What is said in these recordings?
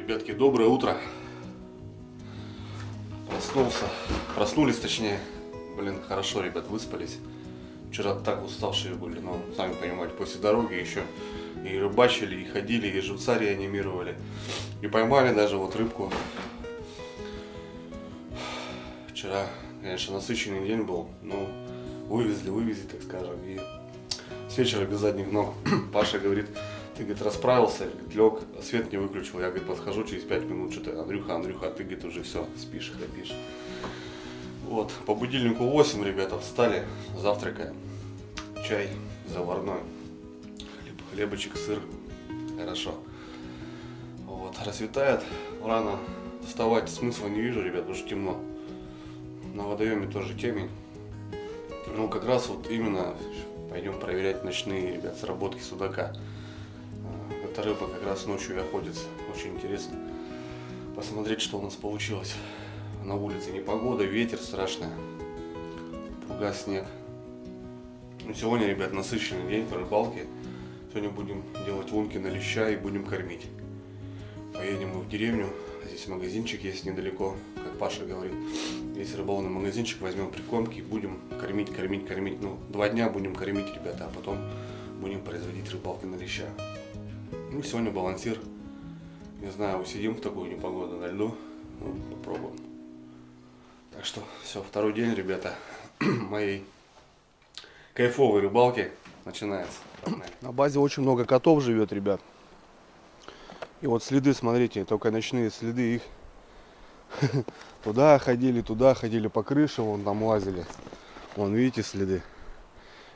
Ребятки, доброе утро. Проснулись точнее. Блин, хорошо, ребят, выспались. Вчера так уставшие были, но сами понимаете, после дороги еще и рыбачили, и ходили, и живца реанимировали. И поймали даже вот рыбку. Вчера, конечно, насыщенный день был, но вывезли, так скажем. И с вечера без задних ног Паша говорит: ты, говорит, расправился, говорит, лег, свет не выключил. Я, говорит, подхожу через 5 минут, что-то, Андрюха, ты, говорит, уже все, спишь, храпишь. Вот, по будильнику 8, ребята, встали, завтракаем. Чай заварной, хлебочек, сыр, хорошо. Вот, рассветает, рано вставать смысла не вижу, ребят, потому что темно. На водоеме тоже темень. Ну, как раз вот именно пойдем проверять ночные, ребят, сработки судака. Эта рыба как раз ночью и охотится. Очень интересно посмотреть, что у нас получилось. На улице непогода, ветер страшный, пруга, снег. Ну, сегодня, ребят, насыщенный день по рыбалке. Сегодня будем делать лунки на леща и будем кормить. Поедем мы в деревню. Здесь магазинчик есть недалеко, как Паша говорит. Есть рыболовный магазинчик, возьмем прикормки и будем кормить. Ну, 2 дня будем кормить, ребята, а потом будем производить рыбалки на леща. Ну, сегодня балансир. Не знаю, усидим в такую непогоду на льду. Ну, попробуем. Так что все, второй день, ребята, моей кайфовой рыбалки начинается. Погнали. На базе очень много котов живет, ребят. И вот следы, смотрите, только ночные следы их. Туда ходили по крыше, вон там лазили. Вон, видите, следы.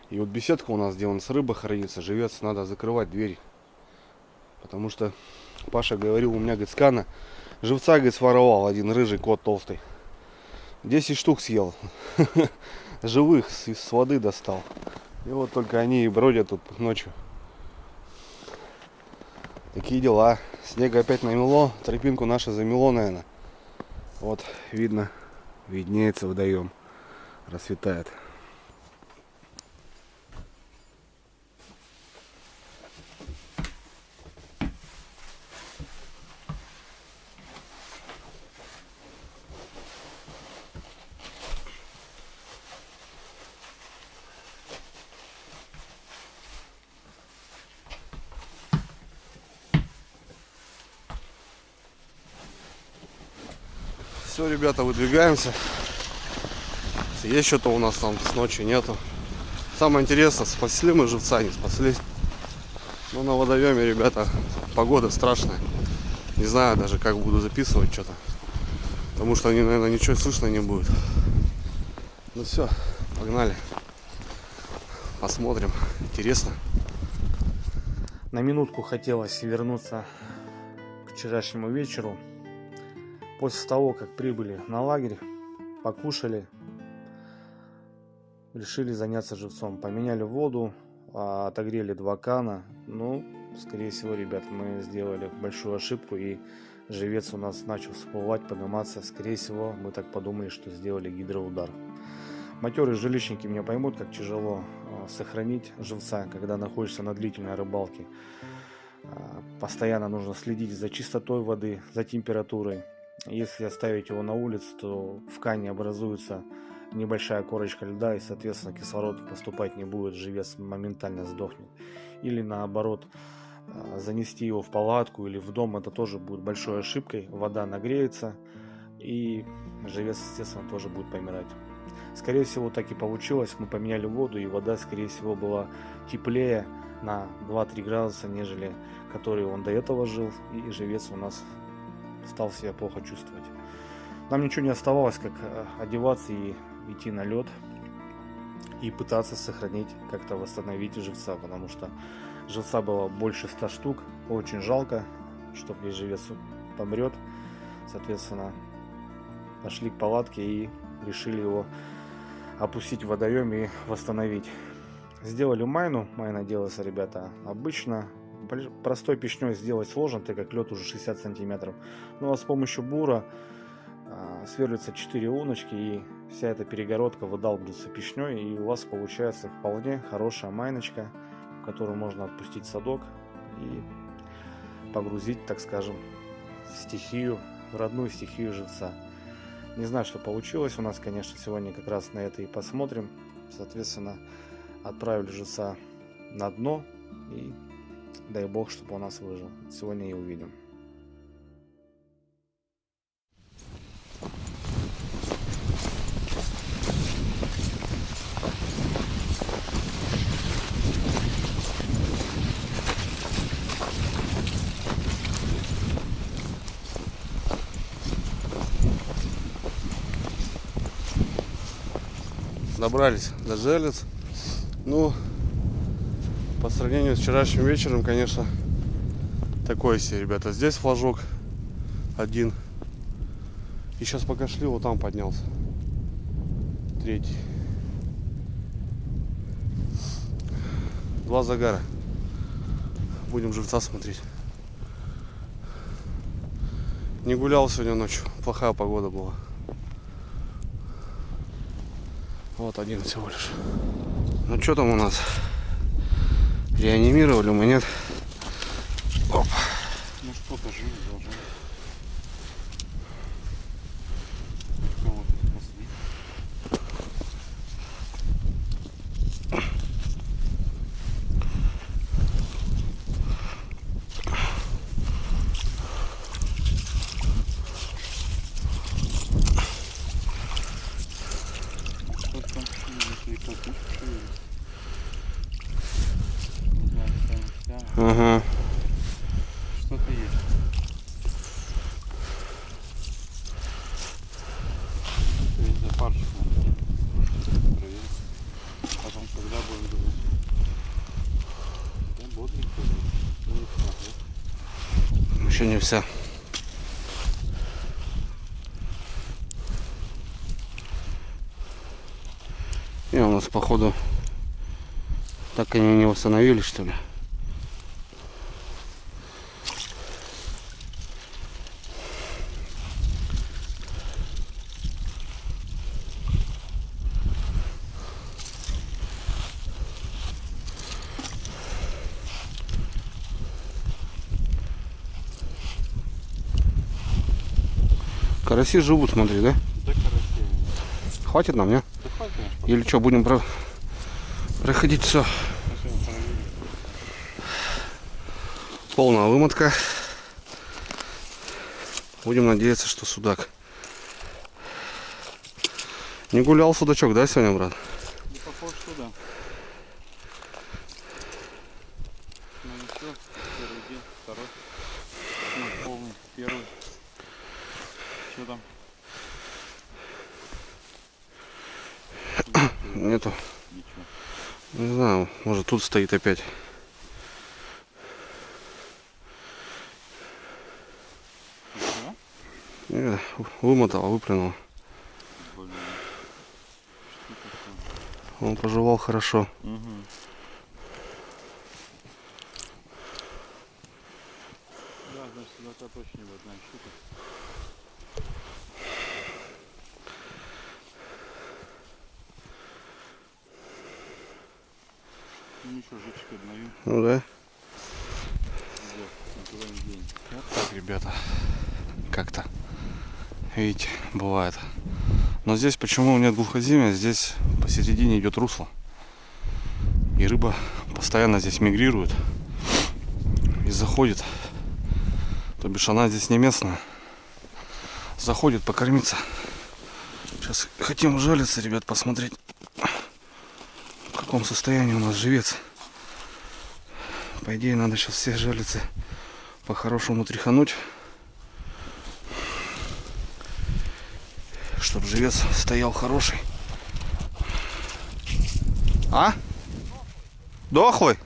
И вот беседка у нас, где у нас рыба хранится, живет, надо закрывать дверь. Потому что Паша говорил, у меня, говорит, скана живца, говорит, своровал один рыжий кот толстый. 10 штук съел. Живых с воды достал. И вот только они и бродят тут ночью. Такие дела. Снега опять намело. Тропинку нашу замело, наверное. Вот, видно, виднеется водоем. Рассветает. Все, ребята, выдвигаемся. Есть что-то у нас там с ночи, нету. Самое интересное, спасли мы живца, не спаслись. Но на водоеме, ребята, погода страшная. Не знаю даже, как буду записывать что-то. Потому что, наверное, ничего слышно не будет. Ну все, погнали. Посмотрим. Интересно. На минутку хотелось вернуться к вчерашнему вечеру. После того, как прибыли на лагерь, покушали, решили заняться живцом. Поменяли воду, отогрели 2 кана. Ну, скорее всего, ребят, мы сделали большую ошибку, и живец у нас начал всплывать, подниматься. Скорее всего, мы так подумали, что сделали гидроудар. Матерые жилищники меня поймут, как тяжело сохранить живца, когда находишься на длительной рыбалке. Постоянно нужно следить за чистотой воды, за температурой. Если оставить его на улице, то в кане образуется небольшая корочка льда, и, соответственно, кислород поступать не будет, живец моментально сдохнет. Или наоборот, занести его в палатку или в дом, это тоже будет большой ошибкой. Вода нагреется, и живец, естественно, тоже будет помирать. Скорее всего, так и получилось. Мы поменяли воду, и вода, скорее всего, была теплее на 2-3 градуса, нежели который он до этого жил, и живец у нас стал себя плохо чувствовать. Нам ничего не оставалось, как одеваться и идти на лед и пытаться сохранить, как-то восстановить живца, потому что живца было больше 100 штук. Очень жалко, что если живец помрет. Соответственно, пошли к палатке и решили его опустить в водоем и восстановить. Сделали майну. Майна делается, ребята, обычно. Простой печней сделать сложно, так как лед уже 60 сантиметров. Ну а с помощью бура сверлится 4 луночки, и вся эта перегородка выдалбливается печней, и у вас получается вполне хорошая майночка, в которую можно отпустить садок и погрузить, так скажем, стихию, в родную стихию живца. Не знаю, что получилось у нас, конечно, сегодня как раз на это и посмотрим. Соответственно, отправили живца на дно и дай бог, чтобы он у нас выжил. Сегодня и увидим. Добрались до жерлиц. Ну, по сравнению с вчерашним вечером, конечно, такой себе, ребята. Здесь флажок один. И сейчас пока шли, вот там поднялся. Третий. 2 загара. Будем живца смотреть. Не гулял сегодня ночью. Плохая погода была. Вот один всего лишь. Ну что там у нас? Реанимировали мы, нет? Оп. Ну что-то жив должен. Ага. Что-то есть. Это из-за парши надо проверить. Потом, когда будет думать. Да, бодренько. Еще не вся. И у нас, походу, так они не восстановились, что ли. Караси живут, смотри, да? Да, карасей. Хватит нам, не? Да хватит, конечно. Или что, будем проходить все? Полная вымотка. Будем надеяться, что судак. Не гулял судачок, да, сегодня, брат? Ну, похоже, что да. Ну ничего, первый день, второй. Ну, полный, первый. Что там? Нету. Ничего. Не знаю, может тут стоит опять. Ничего? Не, вымотал, выплюнул. Блин. Что такое? Он пожевал хорошо. Угу. Да, значит, судака точно не будет, наверное, щука. Ну ничего, жучка обновим. Ну да. Идет, никуда не денется. Так, ребята, как-то, видите, бывает. Но здесь почему нет глухоземья? Здесь посередине идет русло. И рыба постоянно здесь мигрирует и заходит. То бишь она здесь не местная. Заходит покормиться. Сейчас хотим жалиться, ребят, посмотреть, в каком состоянии у нас живец. По идее, надо сейчас все жалиться по-хорошему тряхануть, чтобы живец стоял хороший. А? Дохлый?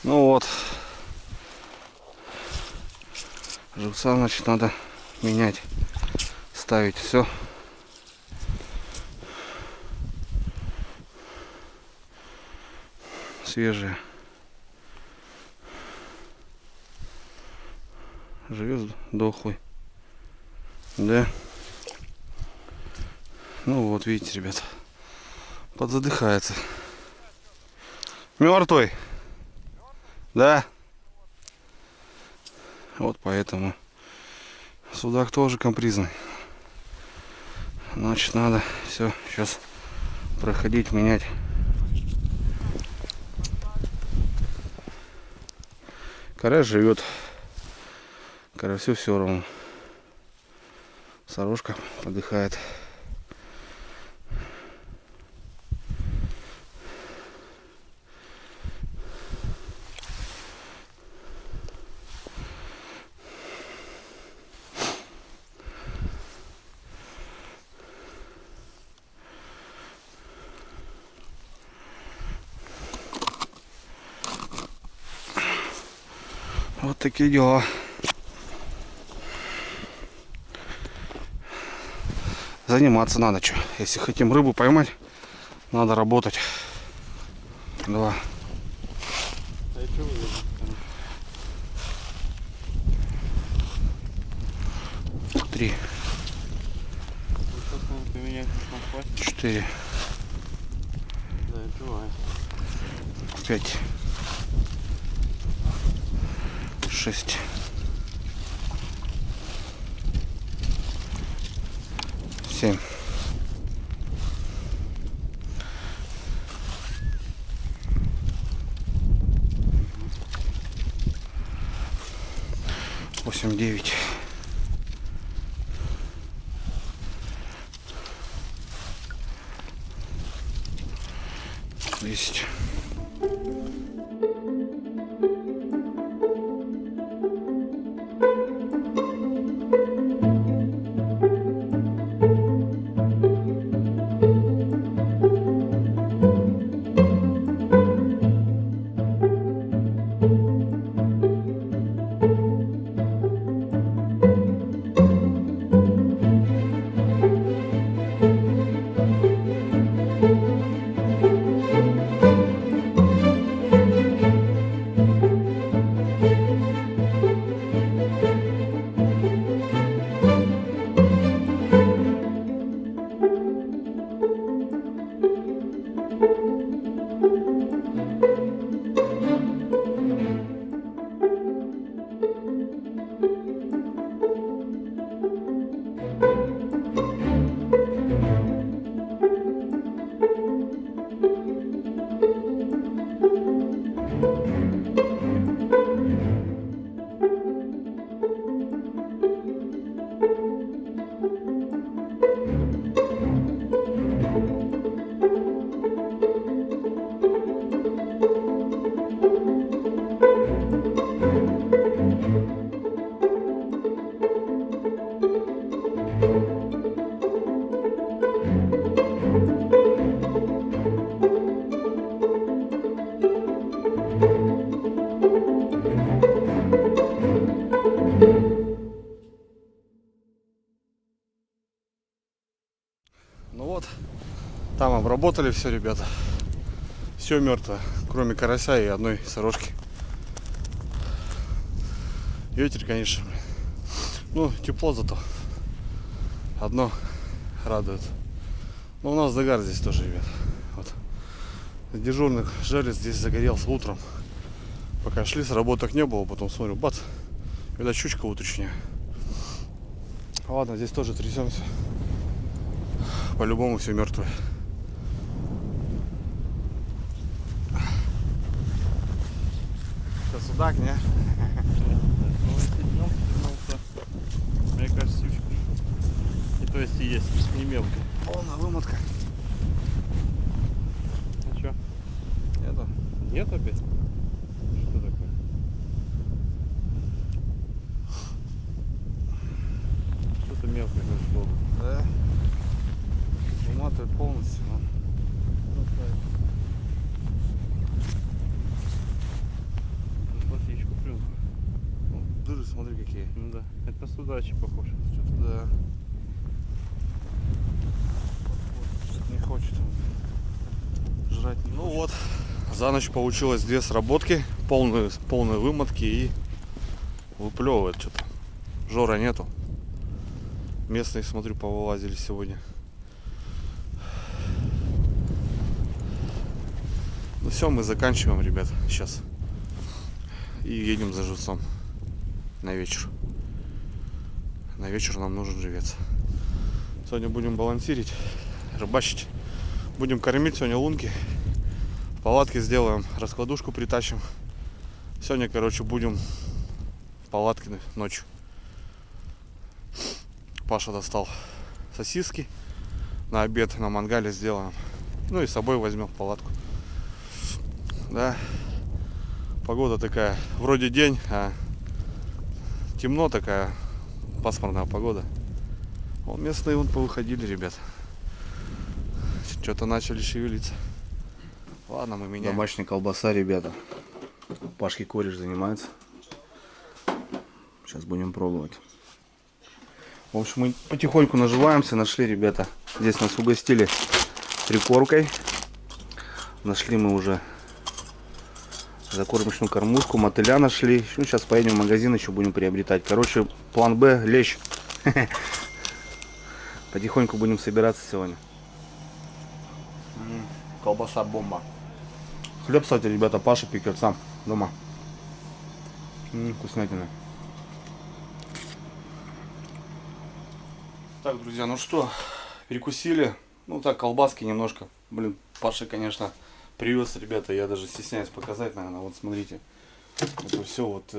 Ну вот. Живца, значит, надо менять, ставить все. Свежие. Живец дохлый. Да. Ну вот, видите, ребят. Подзадыхается. Мертвый. Да. Вот поэтому Судак тоже капризный. Значит, надо все сейчас проходить, менять. Карась живет. Карасю все равно. Сорожка подыхает. Вот такие дела. Заниматься надо что. Если хотим рыбу поймать, надо работать. Два. А и что вы видите? 3, Вот сейчас надо поменять на хватит. 4, Да, я чуваю. 5, 6, 7, 8, 9, 10. Ну вот, там обработали все, ребята. Все мертвое, кроме карася и одной сорожки. Ветер, конечно. Ну, тепло зато. Одно радует. Но у нас загар здесь тоже, ребят. Вот. Дежурный жерлиц здесь загорелся утром. Пока шли, с работок не было, потом смотрю, бац, видать, щучка утренняя. Ладно, здесь тоже трясемся. По-любому все мертвое. Это судак, не? Ну, если днем вернулся, мне кажется, сючка. И то есть и есть, не мелко. Полная вымотка. А чё? Это. Нет опять? Что такое? Что-то мелкое, как было. Да. Выматывает полностью. Но... Платичку плюнул. Дыры, смотри, какие. Ну да, это на судачи похоже. Что-то да. Что-то не хочет он жрать. Не ну хочет. Вот, за ночь получилось 2 сработки, полные вымотки и выплевывает что-то. Жора нету. Местные, смотрю, повылазили сегодня. Ну все, мы заканчиваем, ребят, сейчас. И едем за живцом на вечер. на вечер нам нужен живец. Сегодня будем балансирить, рыбачить. Будем кормить сегодня лунки. В палатке сделаем, раскладушку притащим. Сегодня, короче, будем в палатке ночью. Паша достал сосиски. На обед на мангале сделаем. Ну и с собой возьмем в палатку. Да. Погода такая, вроде день, а темно такая, пасмурная погода. Вон местные вон повыходили, ребят. Что-то начали шевелиться. Ладно, мы меняем. Домашняя колбаса, ребята. Пашки кореш занимается. Сейчас будем пробовать. В общем, мы потихоньку наживаемся. Нашли, ребята. Здесь нас угостили прикормкой. Нашли мы уже закормочную кормушку. Мотыля нашли. Ну, сейчас поедем в магазин, еще будем приобретать. Короче, план Б, лещ. Потихоньку будем собираться сегодня. Колбаса бомба. Хлеб, кстати, ребята, Паша пекет сам дома. Вкуснятина. Так, друзья, ну что, перекусили. Ну так, колбаски немножко. Блин, Паша, конечно, привез, ребята. Я даже стесняюсь показать, наверное. Вот смотрите. Это все вот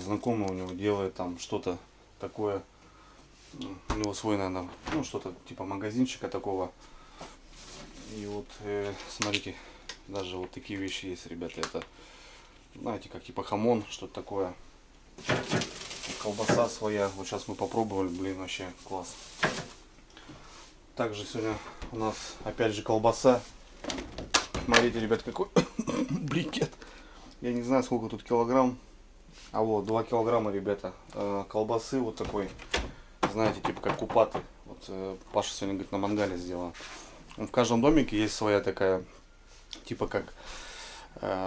знакомый у него делает там что-то такое. У него свой, наверное, ну что-то типа магазинчика такого. И вот, смотрите, даже вот такие вещи есть, ребята. Это, знаете, как типа хамон, что-то такое. Колбаса своя. Вот сейчас мы попробовали, блин, вообще класс. Также сегодня у нас опять же колбаса. Смотрите, ребят, какой брикет. Я не знаю, сколько тут килограмм. А вот 2 килограмма, ребята, колбасы вот такой. Знаете, типа как купаты. Вот Паша сегодня, говорит, на мангале сделал. В каждом домике есть своя такая, типа как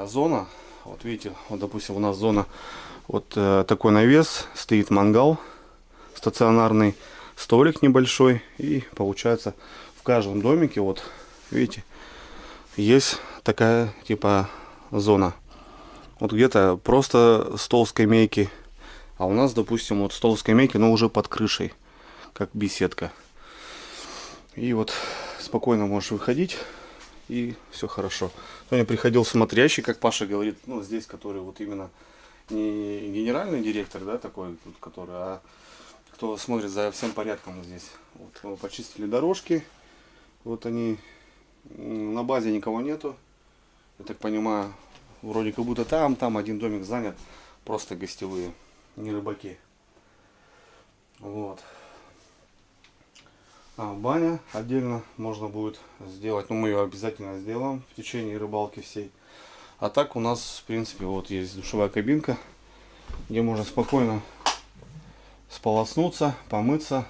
зона. Вот видите, вот допустим у нас зона, вот такой навес, стоит мангал стационарный, столик небольшой, и получается в каждом домике, вот видите, есть такая типа зона. Вот где-то просто стол скамейки, а у нас, допустим, вот стол скамейки, но уже под крышей, как беседка. И вот спокойно можешь выходить, и все хорошо. Сегодня приходил смотрящий, как Паша говорит, ну здесь, который вот именно не генеральный директор, да, такой, который, а кто смотрит за всем порядком здесь. Вот, почистили дорожки, вот они, на базе никого нету, я так понимаю, вроде как будто там один домик занят, просто гостевые, не рыбаки. Вот. Баня отдельно можно будет сделать, но мы ее обязательно сделаем в течение рыбалки всей. А так у нас, в принципе, вот есть душевая кабинка, где можно спокойно сполоснуться, помыться,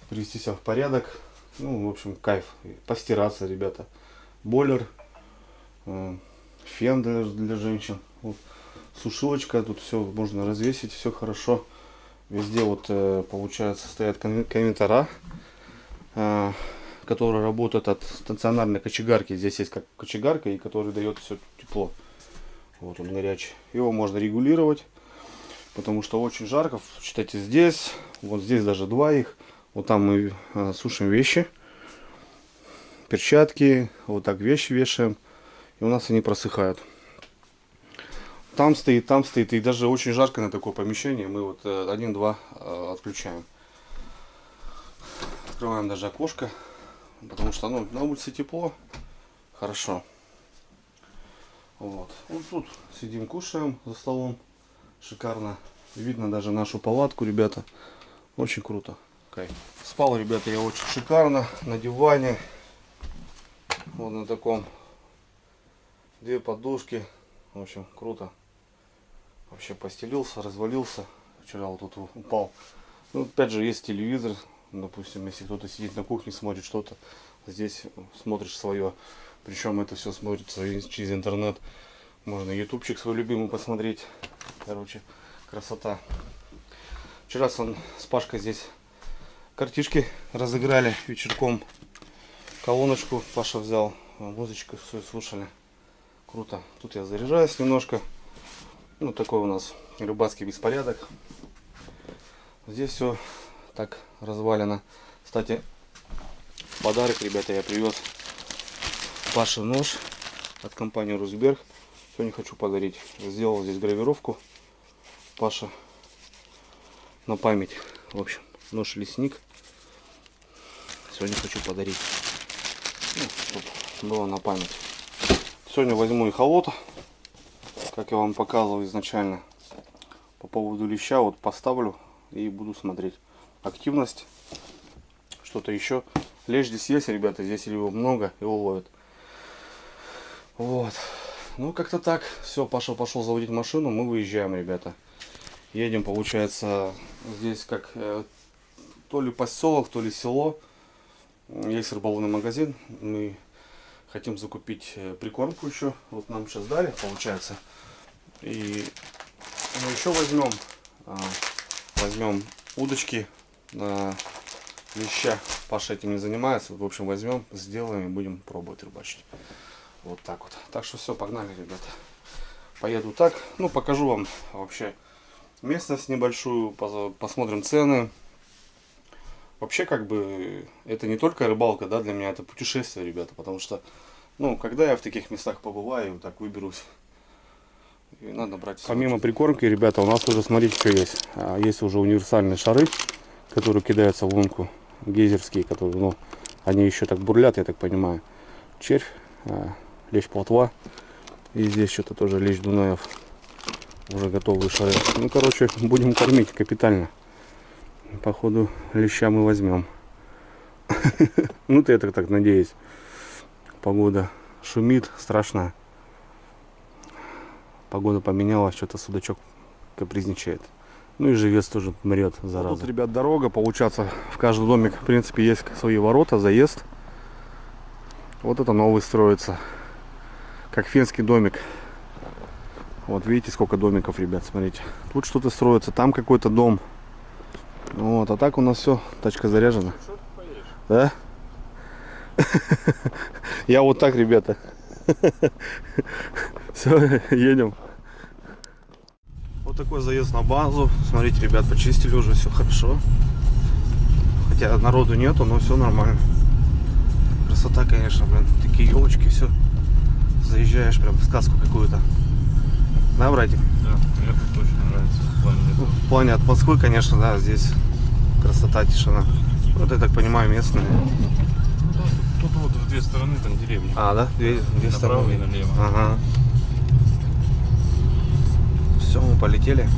привести себя в порядок. Ну, в общем, кайф. Постираться, ребята. Бойлер, фен для женщин. Вот. Сушилочка, тут все можно развесить, все хорошо. Везде вот получается стоят конвектора, которые работают от стационарной кочегарки. Здесь есть как кочегарка, и который дает все тепло. Вот он горячий. Его можно регулировать, потому что очень жарко. Считайте, здесь, вот здесь даже 2 их. Вот там мы сушим вещи, перчатки, вот так вещи вешаем, и у нас они просыхают. Там стоит, и даже очень жарко на такое помещение. Мы вот 1-2 отключаем. Открываем даже окошко, потому что ну, на улице тепло, хорошо. Вот тут сидим, кушаем за столом, шикарно. Видно даже нашу палатку, ребята. Очень круто. Кайф. Спал, ребята, я очень шикарно на диване. Вот на таком. 2 подушки. В общем, круто. Вообще постелился, развалился. Вчера вот тут упал. Ну, опять же, есть телевизор. Допустим, если кто-то сидит на кухне, смотрит что-то, здесь смотришь свое. Причем это все смотрится через интернет. Можно ютубчик свой любимый посмотреть. Короче, красота. Вчера с Пашкой здесь картишки разыграли вечерком. Колоночку Паша взял, музычку все слушали. Круто. Тут я заряжаюсь немножко. Ну, такой у нас рыбацкий беспорядок. Здесь все так развалено. Кстати, подарок, ребята, я привез Паше нож от компании Русберг. Сегодня хочу подарить. Сделал здесь гравировку. Паша на память. В общем, нож лесник. Сегодня хочу подарить. Ну, чтобы было на память. Сегодня возьму эхолот. Как я вам показывал изначально. По поводу леща вот поставлю и буду смотреть активность. Что-то еще. Лещ здесь есть, ребята. Здесь его много, его ловят. Вот. Ну, как-то так. Все, Паша пошел заводить машину. Мы выезжаем, ребята. Едем, получается, здесь как то ли поселок, то ли село. Есть рыболовный магазин. Мы хотим закупить прикормку еще. Вот нам сейчас дали, получается. И мы еще возьмем удочки на леща. Паша этим не занимается. В общем, возьмем, сделаем и будем пробовать рыбачить. Вот так вот. Так что все, погнали, ребята. Поеду так. Ну, покажу вам вообще местность небольшую. Посмотрим цены. Вообще, как бы, это не только рыбалка, да, для меня это путешествие, ребята. Потому что, ну, когда я в таких местах побываю, так выберусь. И надо брать. Помимо прикормки, ребята, у нас уже, смотрите, что есть. Есть уже универсальные шары, которые кидаются в лунку. Гейзерские, которые, ну, они еще так бурлят, я так понимаю. Червь, лещ плотва. И здесь что-то тоже лещ Дунаев. Уже готовые шары. Ну, короче, будем кормить капитально. Походу, леща мы возьмем. Ну, я так надеюсь. Погода шумит, страшно. Погода поменялась, что-то судачок капризничает. Ну и живец тоже мрет, зараза. Тут, ребят, дорога, получается, в каждый домик, в принципе, есть свои ворота, заезд. Вот это новый строится. Как финский домик. Вот видите, сколько домиков, ребят, смотрите. Тут что-то строится, там какой-то дом. Вот, а так у нас все, тачка заряжена. Да? Я вот так, ребята. Все, едем. Вот такой заезд на базу. Смотрите, ребят, почистили уже, все хорошо. Хотя народу нету, но все нормально. Красота, конечно, блин. Такие елочки, все. Заезжаешь прям в сказку какую-то. Да, братик? Да, мне тут очень нравится. В плане от Москвы, конечно, да, здесь красота, тишина. Вот, я так понимаю, местные. Тут вот в две стороны там деревни. А, да? Две Направо стороны. и налево. Ага. Все, мы полетели.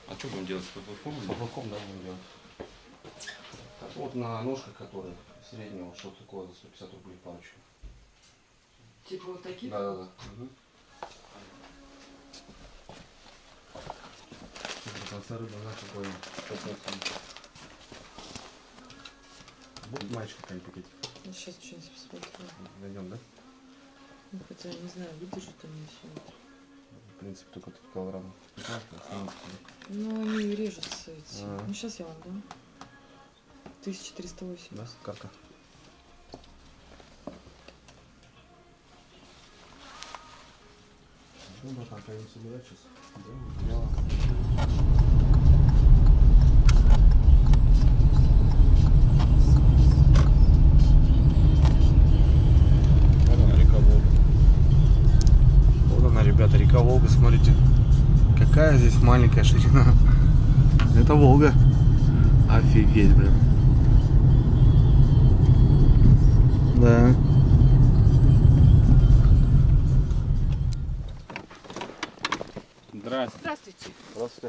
А что будем делать с поплавком? Поплавком, да, будем делать. Так, вот на ножках, которые среднего, что такое за 150 рублей парочку. Типа вот таких? Да. Рыба наша понял. Вот маечка какая-нибудь пакетик. Сейчас что-нибудь посмотрю. Найдем, да? Ну, хотя, не знаю, выдержит они все это. В принципе, только 3 килограмма. 15, Ну, они режутся эти. Ага. Ну, сейчас я вам дам. 1380. да, карта. Ну, братан, пойдем собирать сейчас. Да, дело. Река Волга. Вот она, ребята, река Волга, смотрите. Какая здесь маленькая ширина. Это Волга. Офигеть, блин. Да. Здравствуйте. Здравствуйте.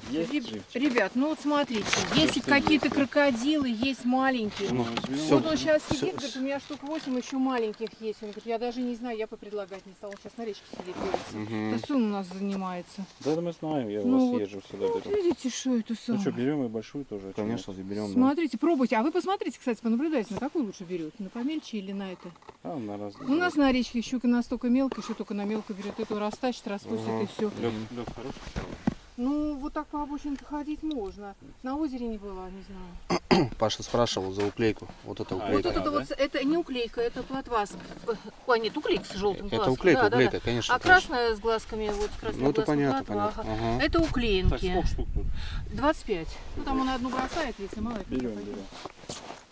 Есть живчик? Ребят, ну вот смотрите, есть какие-то крокодилы, есть маленькие. Ну, Вот он сейчас сидит, говорит, у меня штук 8 еще маленьких есть. Он говорит, я даже не знаю, я попредлагать не стала. Сейчас на речке сидит, делается. Это сын у нас занимается. Да, мы знаем, я у Ну вас вот, езжу всегда Вот беру. видите, что это Ну самое? что, берем и большую тоже? Конечно, заберем. Да. Смотрите, пробуйте. А вы посмотрите, кстати, понаблюдайте, на какую лучше берете? На помельче или на это? А, на раз. У нас на речке щука настолько мелкая, что только на мелко берет. Эту растащит, распустит и все. Лед хороший? Ну, вот так по обочинке ходить можно. На озере не было, не знаю. Паша спрашивал за уклейку. Вот это Вот уклейка. это вот, это не уклейка, это платвас. Ой, нет, уклейка с желтым Это глазком. уклейка, Да, да, уклейка, да. конечно. А конечно. красная с глазками, вот с красным Ну это глазком понятно, платва, понятно. ага. Ага. Это Так, уклеенки. сколько штук тут? 25. Ну там он одну бросает, если мало. Берем.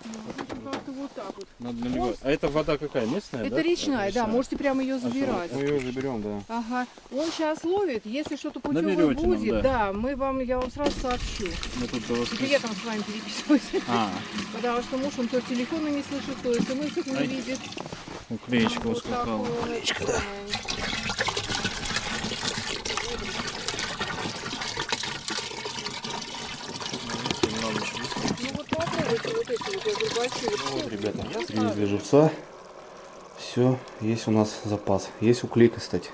Ну, как-то вот так вот. Надо наливать. А это вода какая, местная, Это да? речная, да, можете прямо ее забирать. Мы ее заберем, да. Ага. Он сейчас ловит, если что-то путевое Наберете нам, будет, да. да, я вам сразу сообщу. Мы тут до вас... Теперь я там с вами переписываюсь. А, Потому что муж, он то телефона не слышит, то смс не Ай. видит. уклеечка Вот ускакала. такой он, Уклеечка, да. Ну вот попробуйте вот эти вот, я говорю, большие. Вот, ребята, привезли живца. Все, есть у нас запас. Есть уклейка, кстати.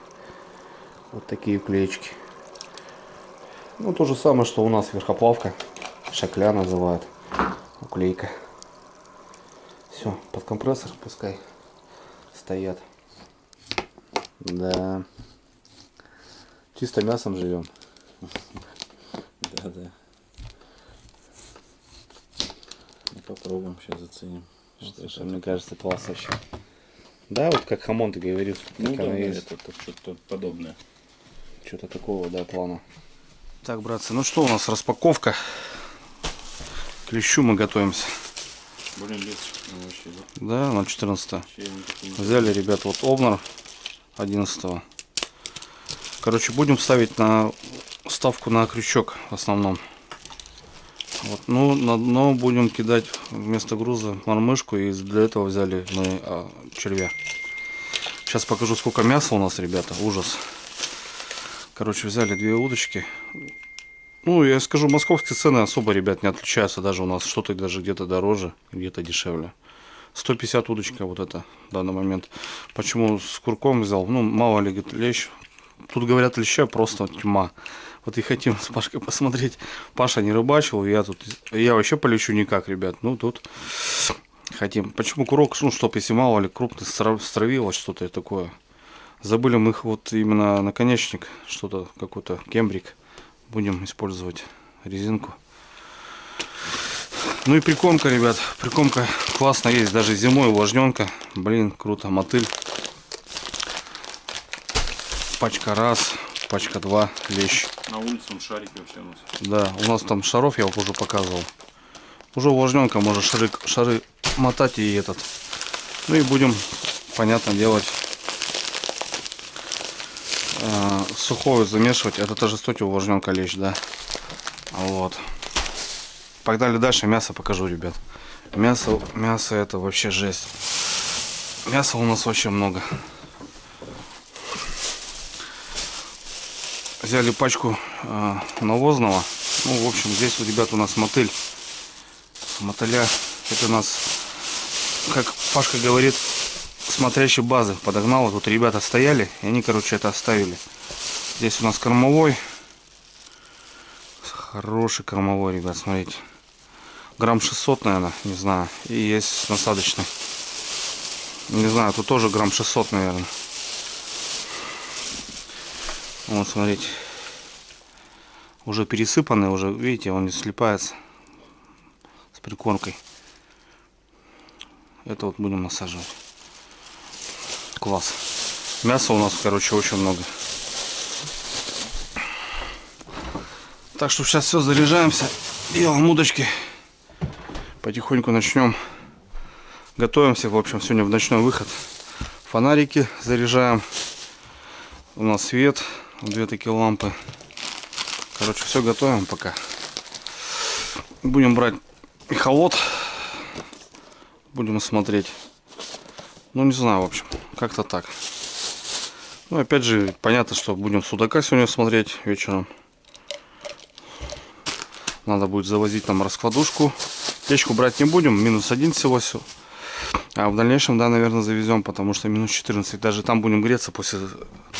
Вот такие уклеечки. Ну, то же самое, что у нас верхоплавка. Шакля называют. Уклейка. Все, под компрессор пускай стоят. Да. Чисто мясом живем. Да. Ну, попробуем, сейчас заценим. Слушай, мне кажется, класс вообще. Да, вот как хамон ты говорил. Ну как да, оно да, есть. это что-то подобное. Что-то такого, да, плана. Так, братцы, ну что у нас, распаковка. К клещу мы готовимся. Блин, лес вообще, да? Да, на 14. Вообще никакой не- Взяли, ребят, вот обнар 11. Короче, будем ставить на ставку на крючок в основном. Вот, ну, на дно будем кидать вместо груза мормышку, и для этого взяли мы червя. Сейчас покажу, сколько мяса у нас, ребята, ужас. Короче, взяли 2 удочки. Ну, я скажу, московские цены особо, ребят, не отличаются. Даже у нас что-то даже где-то дороже, где-то дешевле. 150 удочка вот это в данный момент. Почему с курком взял? Ну, мало ли, говорит, лещ. Тут, говорят, леща просто тьма. Вот и хотим с Пашкой посмотреть. Паша не рыбачил, я вообще полечу никак, ребят. Ну, тут хотим. Почему курок? Ну, чтоб если мало ли крупный стравилось что-то такое. Забыли мы их вот именно наконечник, что-то, какой-то кембрик. Будем использовать резинку. Ну и прикормка, ребят. Прикормка классно есть. Даже зимой увлажненка. Блин, круто. Мотыль. Пачка раз, пачка 2, лещ. На улице он шарики вообще у нас. Да, у нас там шаров я уже показывал. Уже увлажненка, можно шары мотать и этот. Ну и будем, понятно, делать сухую замешивать. Это тоже стоит увлажненка лещ, да. Вот. Погнали дальше, мясо покажу, ребят. Мясо это вообще жесть. Мяса у нас вообще много. Взяли пачку навозного. Ну, в общем, здесь, вот, ребят, у нас мотыль. Мотыля. Это у нас, как Пашка говорит, смотрящей базы подогнал. Тут ребята стояли, и они, короче, это оставили. Здесь у нас кормовой. Хороший кормовой, ребят, смотрите. Грамм 600, наверное, не знаю. И есть насадочный. Не знаю, тут тоже грамм 600, наверное. Вот, смотрите. Уже пересыпанный, уже, видите, он не слипается с прикормкой. Это вот будем насаживать. Класс. Мяса у нас, короче, очень много. Так что сейчас все, заряжаемся. Делаем удочки. Потихоньку начнем. Готовимся, в общем, сегодня в ночной выход. Фонарики заряжаем. У нас свет. 2 такие лампы. Короче, все готовим пока. Будем брать эхолот. Будем смотреть. Ну, не знаю, в общем. Как-то так. Ну, опять же, понятно, что будем судака сегодня смотреть вечером. Надо будет завозить там раскладушку. Печку брать не будем, -1 всего. А в дальнейшем, да, наверное, завезем, потому что -14. Даже там будем греться после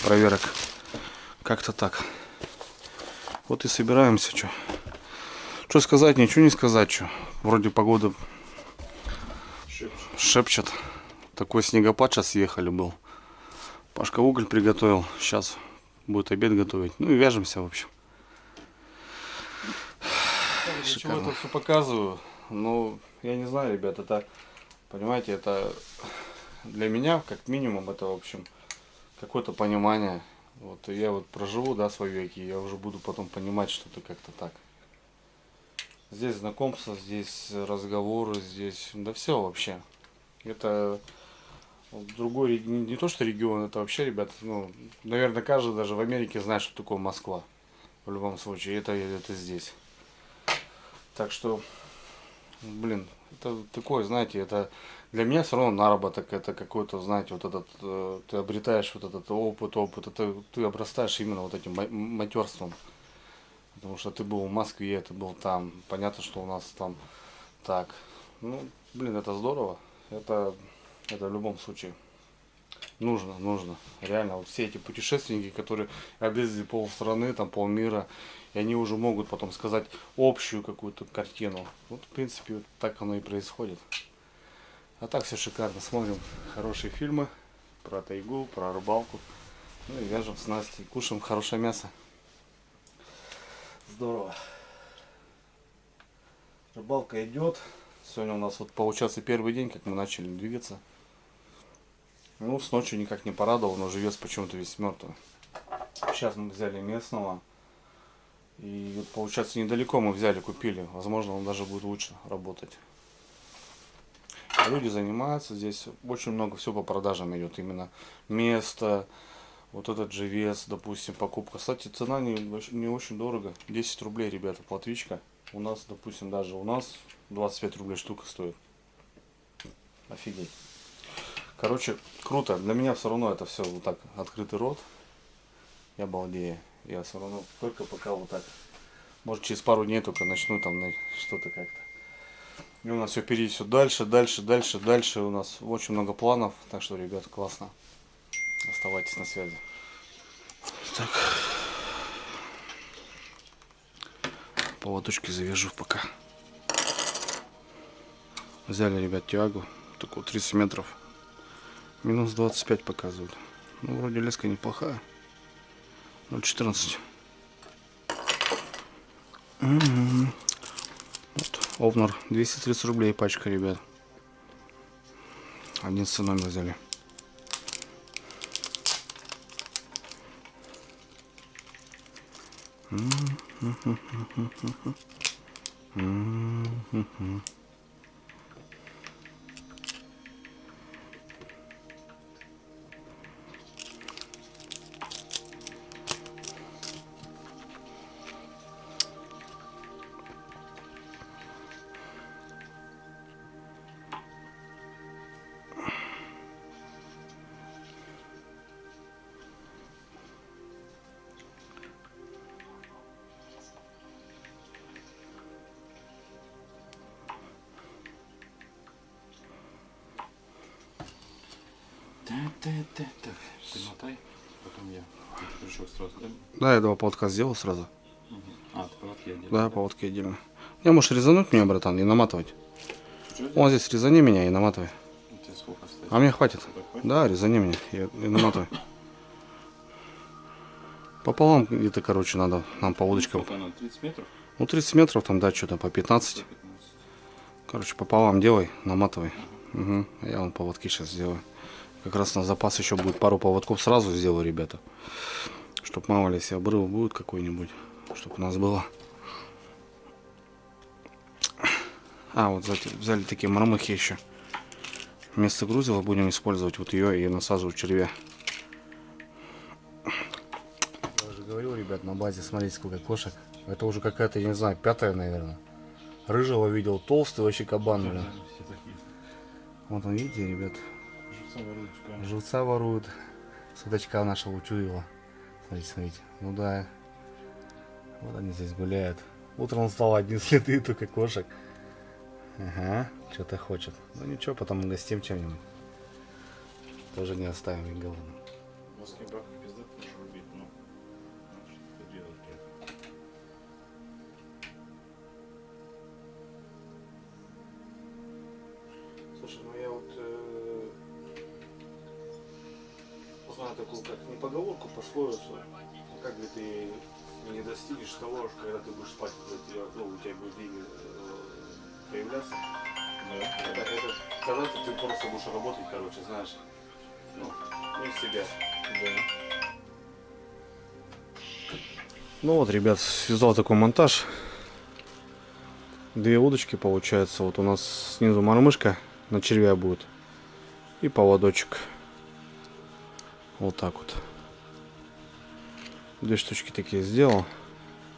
проверок. Как-то так. Вот и собираемся, что. Что сказать, ничего не сказать, что. Вроде погода шепчет. Такой снегопад сейчас ехали был. Пашка уголь приготовил. Сейчас будет обед готовить. Ну и вяжемся, в общем. Почему это все показываю? Ну, я не знаю, ребят, это, понимаете, это для меня, как минимум, это, в общем, какое-то понимание. Вот, и я вот проживу, да, свои веки, я уже буду потом понимать, что это как-то так. Здесь знакомства, здесь разговоры, здесь, да все вообще. Это другой, не то что регион, это вообще, ребят, ну, наверное, каждый даже в Америке знает, что такое Москва. В любом случае, это здесь. Так что, блин, это такое, знаете, это для меня все равно наработок, это какой-то, знаете, вот этот, ты обретаешь вот этот опыт, это ты обрастаешь именно вот этим матерством. Потому что ты был в Москве, ты был там, понятно, что у нас там так. Ну, блин, это здорово, это в любом случае нужно, реально, вот все эти путешественники, которые объездили полстраны, там полмира, и они уже могут потом сказать общую какую-то картину. Вот, в принципе, вот так оно и происходит. А так все шикарно. Смотрим хорошие фильмы про тайгу, про рыбалку. Ну и вяжем с Настей, кушаем хорошее мясо. Здорово. Рыбалка идет. Сегодня у нас вот получается первый день, как мы начали двигаться. Ну, с ночью никак не порадовал, но живец почему-то весь мертвый. Сейчас мы взяли местного. И вот, получается, недалеко мы взяли, купили. Возможно, он даже будет лучше работать. Люди занимаются здесь. Очень много всего по продажам идет. Именно место, вот этот живец, допустим, покупка. Кстати, цена не очень дорого. 10 рублей, ребята, платвичка. У нас, допустим, даже у нас 25 рублей штука стоит. Офигеть. Короче, круто. Для меня все равно это все вот так, открытый рот. Я балдею. Я все равно только пока вот так. Может, через пару дней только начну там что-то как-то. И у нас все впереди, все дальше. У нас очень много планов. Так что, ребята, классно. Оставайтесь на связи. Так. Поводочки завяжу пока. Взяли, ребят, тягу. Такую 30 метров. -25 показывают. Ну, вроде леска неплохая. 0,14. Вот, Овнер. 230 рублей пачка, ребят. 11 номер взяли. Так, перемотай, потом я пришел сразу, да? Да, я 2 поводка сделал сразу. А, ты поводки отдельно? Да, поводки отдельно. Я можешь резануть меня, братан, и наматывать. Вон здесь резани меня и наматывай. Тебе сколько остается? А мне хватит. Хватит? Да, резани меня и наматывай. Пополам где-то, короче, надо нам по удочкам. Сколько она, 30 метров? Ну, 30 метров там, да, что-то по 15. 115. Короче, пополам делай, наматывай. Угу. А я вон поводки сейчас сделаю. Как раз на запас еще будет пару поводков сразу сделаю, ребята. Чтоб мало ли, если обрыв будет какой-нибудь, чтоб у нас было. А, вот взяли такие мормыхи еще. Вместо грузила будем использовать вот ее и насаживать червя. Я уже говорил, ребят, на базе, смотрите, сколько кошек. Это уже какая-то, я не знаю, 5-я, наверное. Рыжего видел, толстый вообще кабан, блин. Вот он, видите, ребят. Живца воруют. Судачка нашего учуяла. Смотрите, смотрите. Ну да. Вот они здесь гуляют. Утром стало одни следы только кошек. Ага, что-то хочет. Ну ничего, потом угостим чем-нибудь. Тоже не оставим их голодным. Слушай, ну я вот знаю такую, как не поговорку, пословицу, как бы ты не достигнешь того, когда ты будешь спать, ну, у тебя будут деньги появляться. Это, когда ты просто будешь работать, короче, знаешь, ну, не в себя. Да. Ну вот, ребят, связал такой монтаж. Две удочки получается. Вот у нас снизу мормышка на червя будет. И поводочек. Вот так вот. Две штучки такие сделал.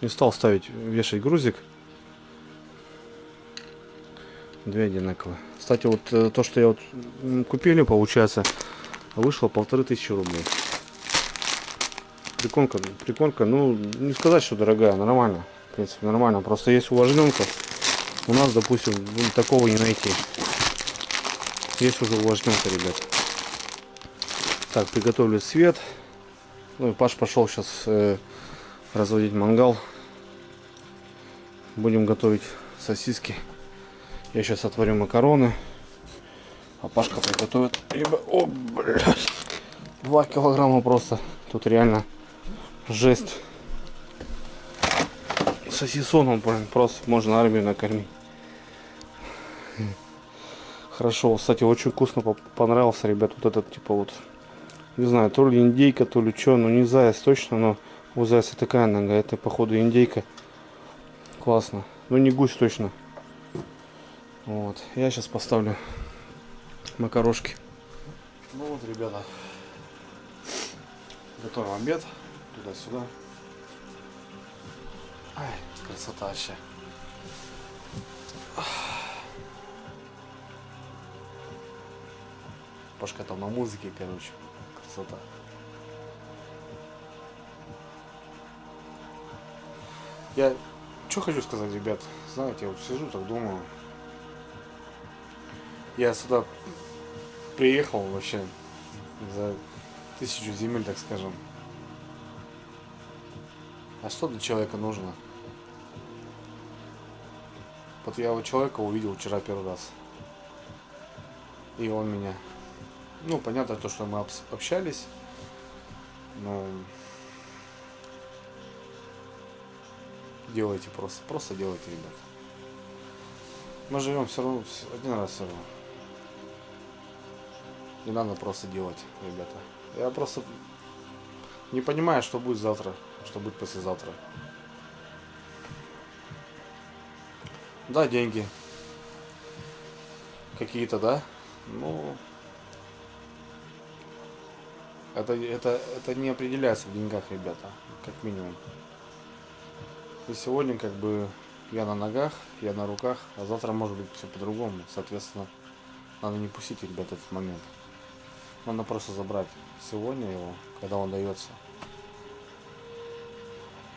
Не стал ставить, вешать грузик. Две одинаковые. Кстати, вот то, что я вот купили, получается, вышло 1500 рублей. Прикормка, ну, не сказать, что дорогая, нормально. В принципе, нормально. Просто есть увлажненка. У нас, допустим, такого не найти. Есть уже увлажненка, ребят. Так, приготовлю свет. Ну и Паш пошел сейчас разводить мангал. Будем готовить сосиски. Я сейчас отварю макароны. А Пашка приготовит. О, блядь. 2 килограмма просто. Тут реально жесть. Сосисоном, блин, просто можно армию накормить. Хорошо, кстати, очень вкусно понравился, ребят, вот этот, типа, вот, не знаю, то ли индейка, то ли что, ну не заяц точно, но у зайца такая нога, это, походу, индейка. Классно, ну не гусь точно. Вот, я сейчас поставлю макарошки. Ну вот, ребята, готовим обед, туда-сюда. Ай, красота вообще. Пашка там на музыке, короче. Красота. Я что хочу сказать, ребят. Знаете, я вот сижу так думаю. Я сюда приехал вообще за 1000 земель, так скажем. А что для человека нужно? Вот я вот человека увидел вчера первый раз. И он меня... Ну, понятно, то, что мы общались. Но... Делайте просто. Просто делайте, ребят. Мы живем все равно один раз все равно. Не надо просто делать, ребята. Я просто не понимаю, что будет завтра, что будет послезавтра. Да, деньги. Какие-то, да? Ну... Это не определяется в деньгах, ребята. Как минимум. И сегодня как бы я на ногах, я на руках, а завтра может быть все по-другому. Соответственно, надо не пустить, ребят, этот момент. Надо просто забрать сегодня его, когда он дается.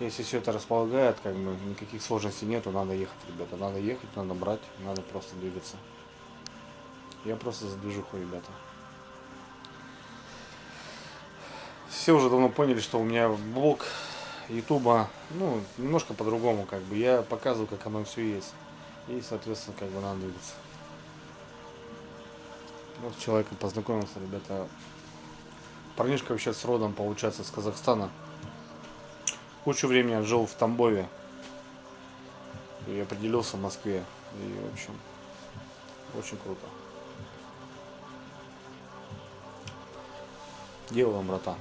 Если все это располагает, как бы никаких сложностей нету, надо ехать, ребята. Надо ехать, надо брать, надо просто двигаться. Я просто за движуху, ребята. Все уже давно поняли, что у меня блог ютуба, ну, немножко по-другому, как бы. Я показываю, как оно все есть. И, соответственно, как бы надо двигаться. Вот с человеком познакомился, ребята. Парнишка вообще с родом, получается, с Казахстана. Кучу времени жил в Тамбове. И определился в Москве. И, в общем, очень круто. Делаем, братва,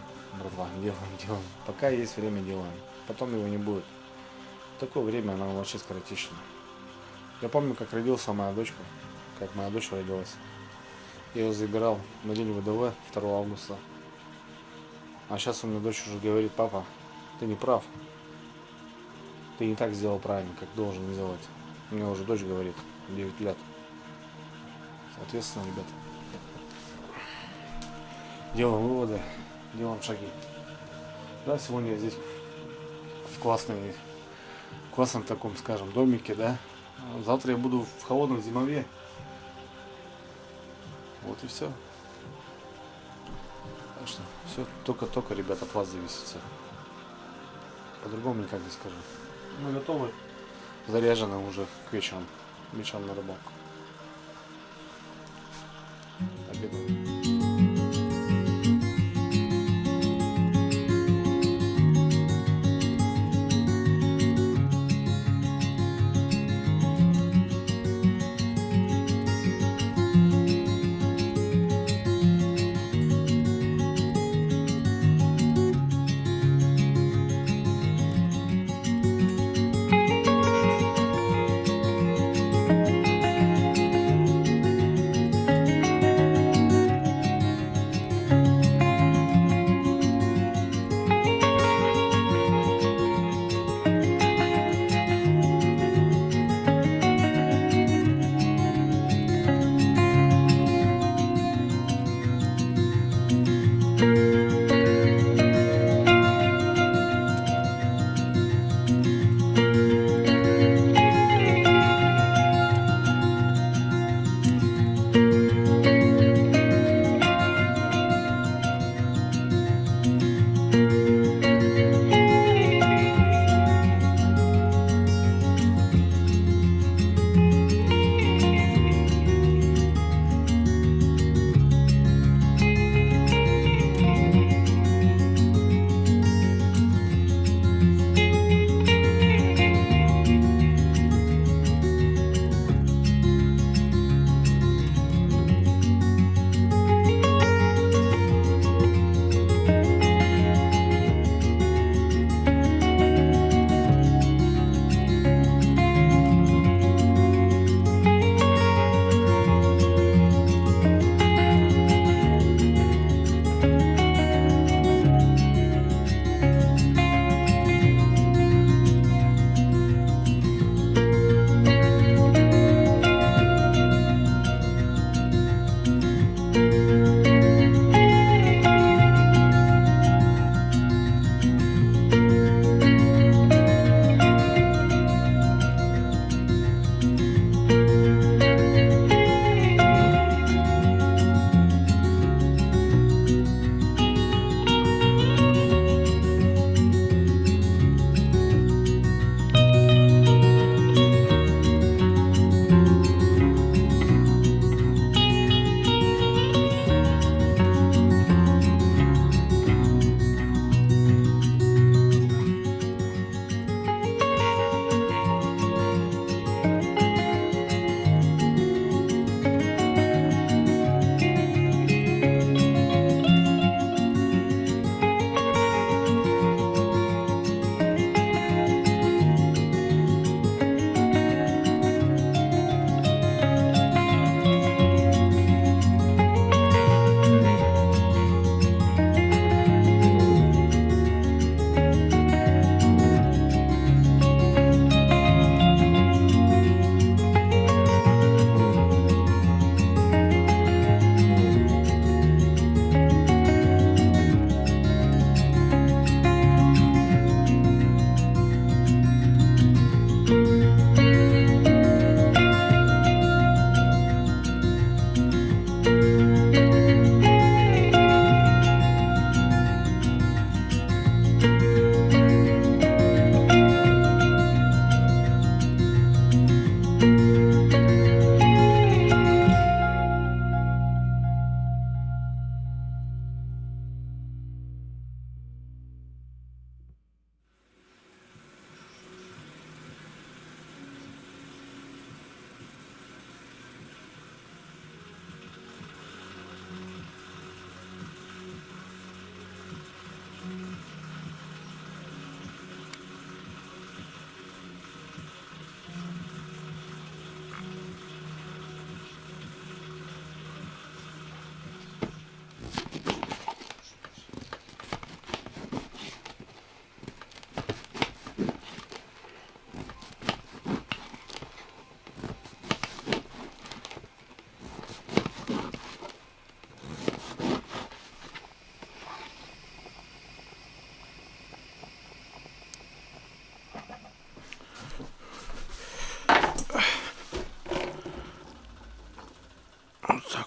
делаем. Пока есть время, делаем. Потом его не будет. Такое время, оно вообще скоротечно. Я помню, как родился моя дочка. Как моя дочь родилась. Я ее забирал на день ВДВ 2 августа. А сейчас у меня дочь уже говорит: папа, ты не прав. Ты не так сделал правильно, как должен сделать. У меня уже дочь говорит, 9 лет. Соответственно, ребята, делаем выводы, делаем шаги. Да, сегодня я здесь в классной в классном таком, скажем, домике, да. Завтра я буду в холодном зимовье. Вот и все. Так что все только, ребята, от вас зависит все. По-другому никак не скажу. Мы готовы, заряжены уже к вечеру на рыбалку. Обедаем.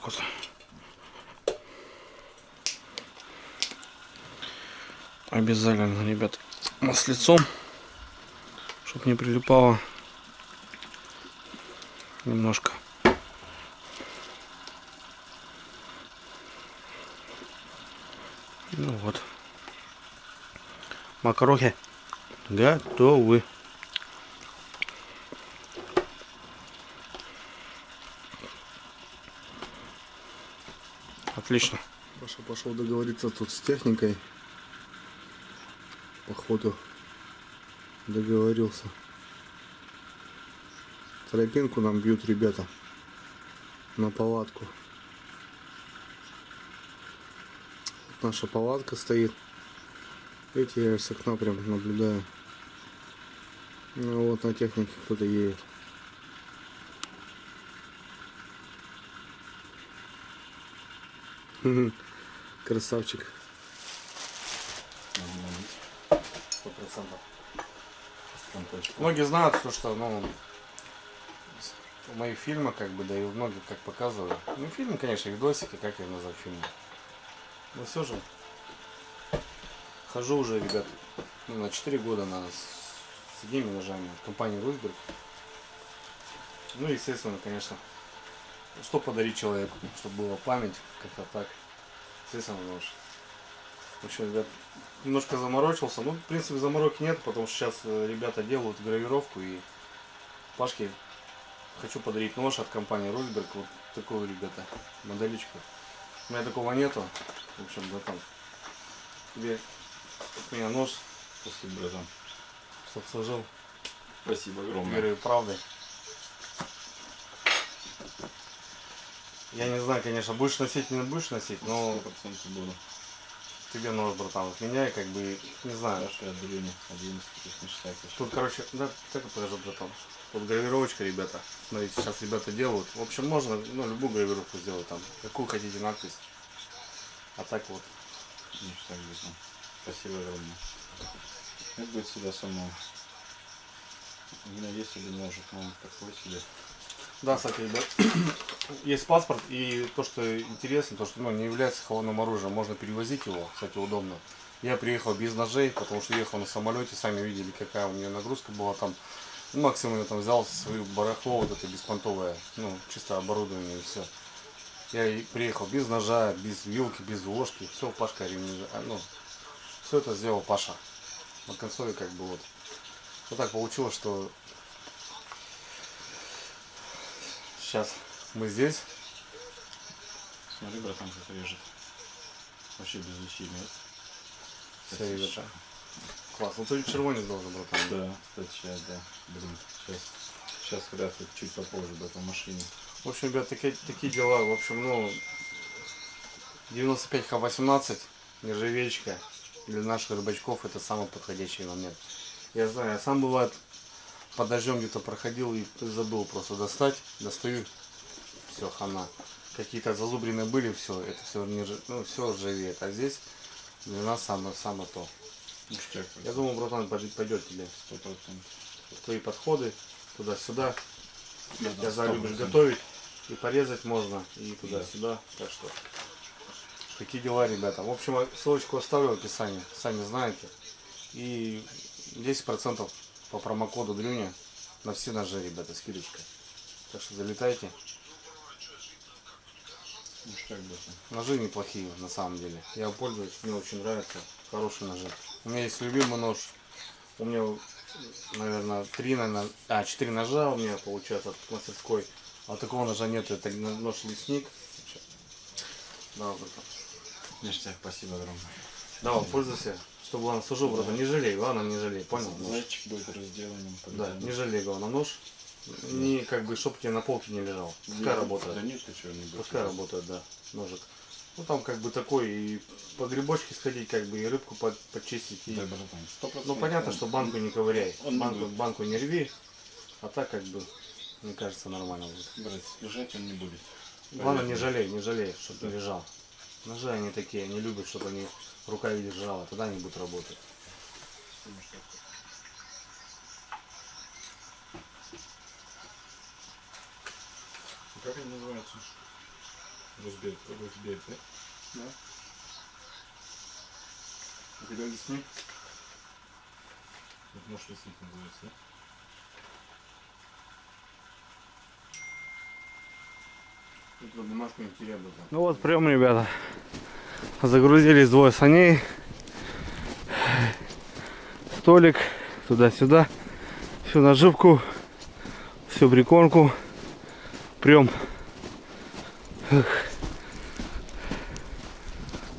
вот. Обязательно, ребят, маслицом, чтобы не прилипало немножко. Ну вот. Макарохи готовы. Отлично. Паша пошел договориться тут с техникой. Походу договорился. Тропинку нам бьют ребята на палатку. Вот наша палатка стоит. Видите, я с окна прям наблюдаю. Ну вот на технике кто-то едет. Красавчик. 100%. Многие знают, что в моих фильмах, как бы, да и в многих, как показываю. Ну, фильмы, конечно, видосики, как я назвал фильмы. Но все же хожу уже, ребят, на 4 года с одними ножами в компании Русберг. Ну, естественно, конечно, что подарить человеку, чтобы была память, как-то так. Естественно, нож. В общем, ребят, немножко заморочился. Ну, в принципе, замороки нет, потому что сейчас ребята делают гравировку, и Пашке хочу подарить нож от компании Русберг. Вот такую, ребята, моделечку. У меня такого нету. В общем, да, там тебе от меня нож. Спасибо, братан. Чтоб служил. Спасибо огромное. Верой и правдой. Я не знаю, конечно, будешь носить или не будешь носить, но 100% буду. тебе нож, братан, от меня, и как бы, не знаю. Хорошо, я отдаю мне 11, не считай. Тут, короче, да, так и покажу, братан. Вот гравировочка, ребята. Смотрите, сейчас ребята делают. В общем, можно, любую гравировку сделать там. Какую хотите надпись. А так вот. Не считай, братан. Спасибо огромное. Это будет всегда со мной. У меня есть один ножик, но он такой себе. Да, кстати, ребят, есть паспорт, и то, что интересно, то, что не является холодным оружием, можно перевозить его, кстати, удобно. Я приехал без ножей, потому что ехал на самолете, сами видели, какая у меня нагрузка была там. Максимум я там взял свою барахло, вот это беспонтовое, чисто оборудование и все. Я и приехал без ножа, без вилки, без ложки, все, Пашка, все это сделал Паша. На консоли как бы вот. Вот так получилось, что сейчас мы здесь. Смотри, братан, как режет. Вообще без усилий. Все, ребята. Класс. Ну ты червонец должен, братан. Да, кстати, сейчас, да. Блин, сейчас вряд ли, чуть попозже, да, по машине. В общем, ребят, такие дела. В общем, 95Х18, нержавеечка для наших рыбачков это самый подходящий момент. Я знаю, я сам бывает под дождем где-то проходил и забыл просто достать. Достаю, все, хана. Какие-то зазубрины были, все, это все ржавеет. А здесь для нас самое то. Ништяк. Я думаю, братан, пойдет тебе 100%. твои подходы туда-сюда. Да, Я знаю, любишь 100%. готовить, и порезать можно, и туда-сюда. Так что такие дела, ребята. В общем, ссылочку оставлю в описании, сами знаете. И 10% по промокоду Дрюня на все ножи, ребята, скидочка. Так что залетайте. Ништяк, братан. Ножи неплохие, на самом деле. Я пользуюсь, мне очень нравятся. Хорошие ножи. У меня есть любимый нож. У меня, наверное, 4 ножа у меня получается от мастерской. А такого ножа нет. Это нож лесник. Да, братан. Ништяк, спасибо огромное. Давай, пользуйся. Чтобы главное, служил, братан. Не жалей, главное, не жалей. Понял? Зайчик будет разделанным. Да, не жалей, главное, нож. Не как бы, чтоб тебе на полке не лежал. Пускай работает. Да нет, ты чего не будет. Пускай работает, да, ножик. Там как бы такой, и по грибочке сходить, как бы, и рыбку почистить. И... Да, братан, 100%. понятно, что банку не ковыряй. Он не будет. Банку не рви. А так, как бы, мне кажется, нормально будет. Брать, лежать он не будет. Главное, не жалей, чтобы не лежал. Ножи они такие, они любят, чтобы они рука лежала, тогда они будут работать. Как они называются? Русберг, да? Да. У тебя лесник? Вот может лесник называется, да? Это бумажку не теряй, братан. Ну вот прям, ребята, загрузились двое саней, столик, туда-сюда, всю наживку, всю прикормку, прям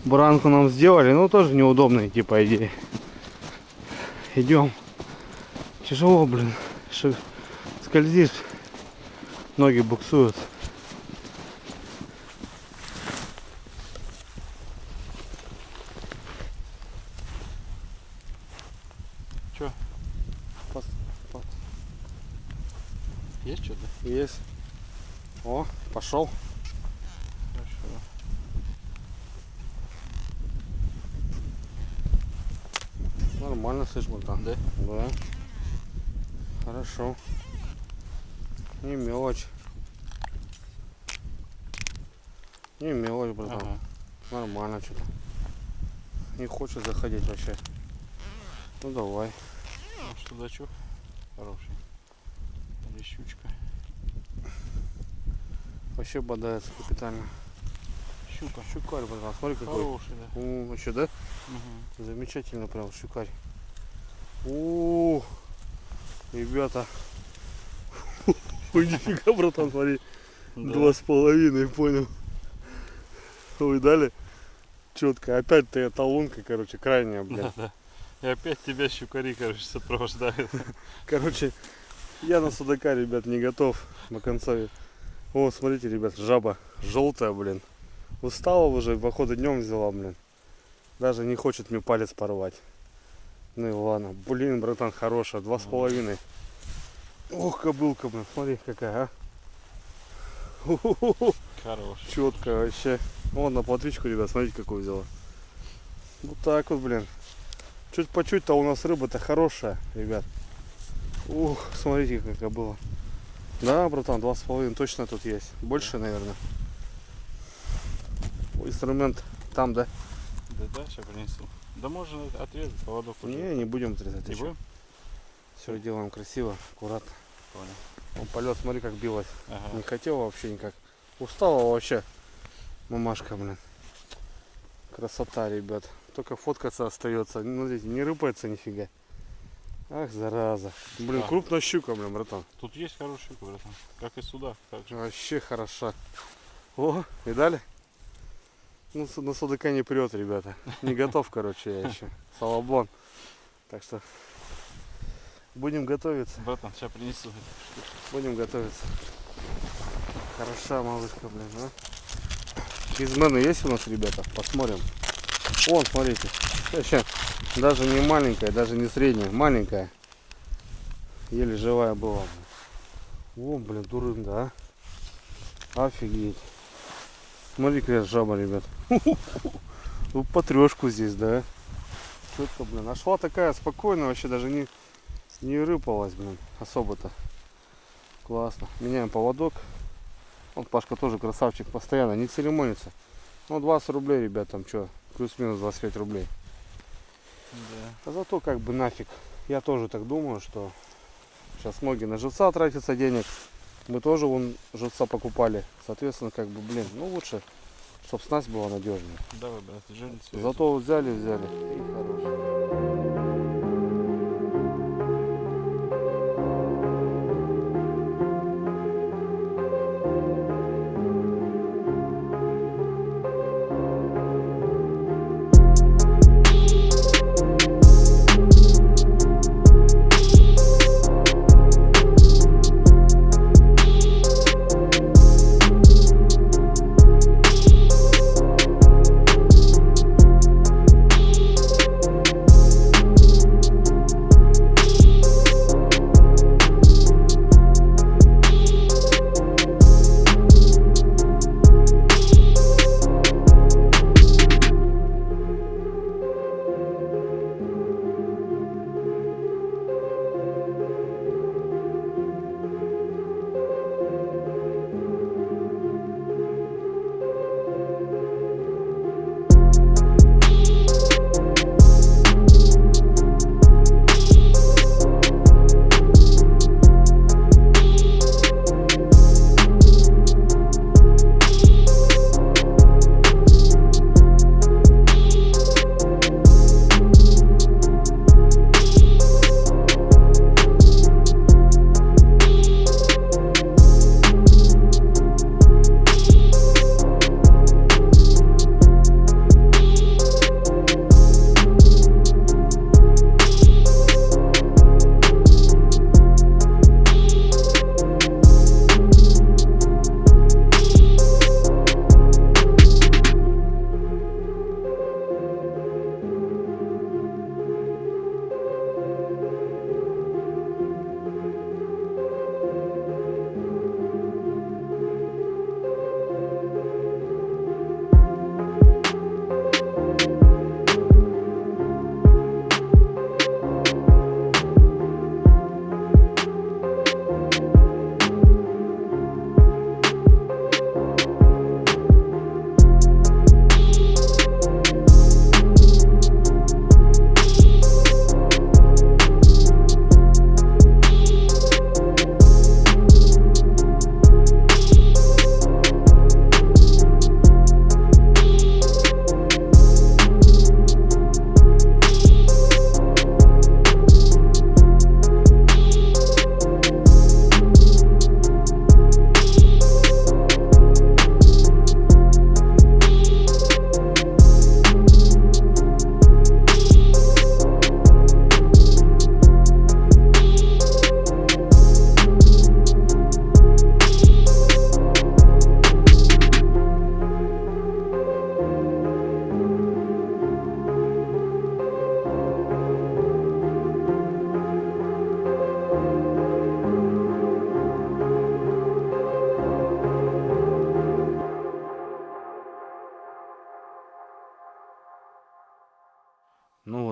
баранку нам сделали, но тоже неудобно идти, по идее. Идем, тяжело, блин, скользишь, ноги буксуют. Чё? Есть что-то? Есть. О, пошел. Хорошо. Нормально, слышь, братан. Да? Да. Хорошо. Не мелочь. Не мелочь, братан. Ага. Нормально что-то. Не хочет заходить вообще. Ну давай. Ну, что дачок хороший. Или щучка. Вообще бодается капитально. Щука. Щукарь, братан. Смотри какой. Хороший, да. Вообще, да? Угу. Замечательно прям щукарь. У, ребята. Ой, нифига, братан, смотри. Да. 2,5, понял. Вы дали? Четко. Опять ты талонка, короче, крайняя, блин. Да. И опять тебя щукари, короче, сопровождают. Короче, я на судака, ребят, не готов на концове. О, смотрите, ребят, жаба желтая, блин. Устала уже, походу днем взяла, блин. Даже не хочет мне палец порвать. Ну и ладно. Блин, братан, хорошая, 2,5. Ох, кобылка, блин, смотри какая, а. Хороший. Четко вообще. Вон на плотвичку, ребят, смотрите, какую взяла. Вот так вот, блин. Чуть по чуть-то у нас рыба-то хорошая, ребят. Ух, смотрите, какая была. Да, братан, 2,5 точно тут есть. Больше, наверное. Инструмент там, да? Да, сейчас принесу. Да можно отрезать поводок уже. Не будем отрезать. Не будем? Все делаем красиво, аккуратно. Понял. Он полет, смотри, как билась. Ага. Не хотела вообще никак. Устала вообще. Мамашка, блин. Красота, ребят. Только фоткаться остается. Смотрите, не рыпается нифига. Ах, зараза. Блин, А. крупная щука, блин, братан. Тут есть хорошая щука, братан. Как и сюда. Так же. Вообще хороша. О, видали? Ну, на судака не прет, ребята. Не готов, короче, я еще. Салабон. Так что будем готовиться. Братан, сейчас принесу. Будем готовиться. Хороша малышка, блин, а? Измены есть у нас, ребята? Посмотрим. Вон, смотрите. Сейчас даже не маленькая, даже не средняя. Маленькая. Еле живая была. О, блин, дурында, а? Офигеть. Смотри, какая жаба, ребят. Ну, по трешку здесь, да? Четко, блин. А шла такая спокойная, вообще даже не рыпалась, блин, особо-то. Классно. Меняем поводок. Вот Пашка тоже красавчик, постоянно, не церемонится. Ну, 20 рублей, ребят, там что, плюс-минус 25 рублей. Да. А зато как бы нафиг. Я тоже так думаю, что сейчас многие на живца тратятся денег. Мы тоже вон живца покупали. Соответственно, как бы, блин, ну лучше, чтобы снасть была надежнее. Давай, брат, жильцы. Зато взяли и хорошо.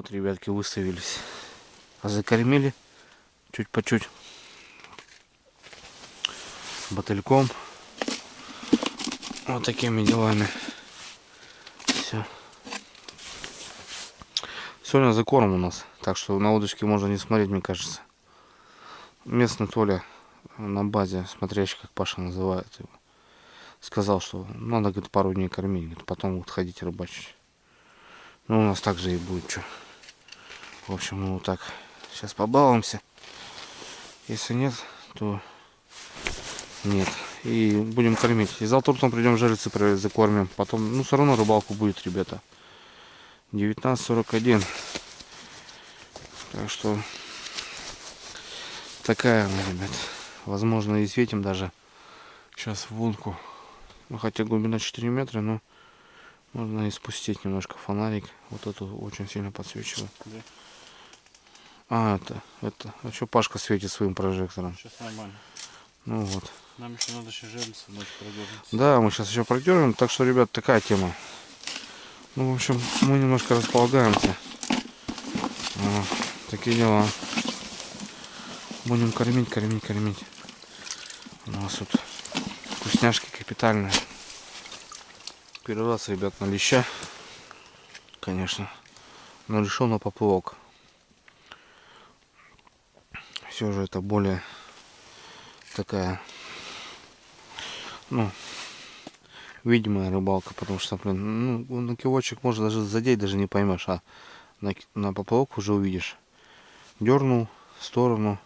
Вот, ребятки, выставились. А закормили чуть по чуть. Мотыльком. Вот такими делами. Все. Сегодня закорм у нас. Так что на удочке можно не смотреть, мне кажется. Местный Толя на базе, смотрящий, как Паша называет его, сказал, что надо, говорит, пару дней кормить, говорит, потом вот ходить рыбачить. Ну, у нас так же и будет, что. В общем, мы вот так сейчас побалуемся. Если нет, то нет. И будем кормить. И завтра утром придем жерлицы закормим. Потом, ну, все равно рыбалку будет, ребята. 19:41. Так что такая она, ребят. Возможно, и светим даже сейчас в лунку. Ну, хотя глубина 4 метра, но можно и спустить немножко фонарик. Вот эту очень сильно подсвечиваю. Да. А, это. Еще Пашка светит своим прожектором. Сейчас нормально. Ну вот. Нам еще надо еще жерлицы ночь продержаться. Да, мы сейчас еще продержим. Так что, ребят, такая тема. Ну, в общем, мы немножко располагаемся. Такие дела. Будем кормить. У нас тут вкусняшки капитальные. Первый раз, ребят, на леща. Конечно. Но решил на поплавок. Все же это более такая, ну, видимая рыбалка, потому что, блин, ну, на кивочек можно даже задеть, даже не поймешь, а на поплавок уже увидишь. Дернул в сторону,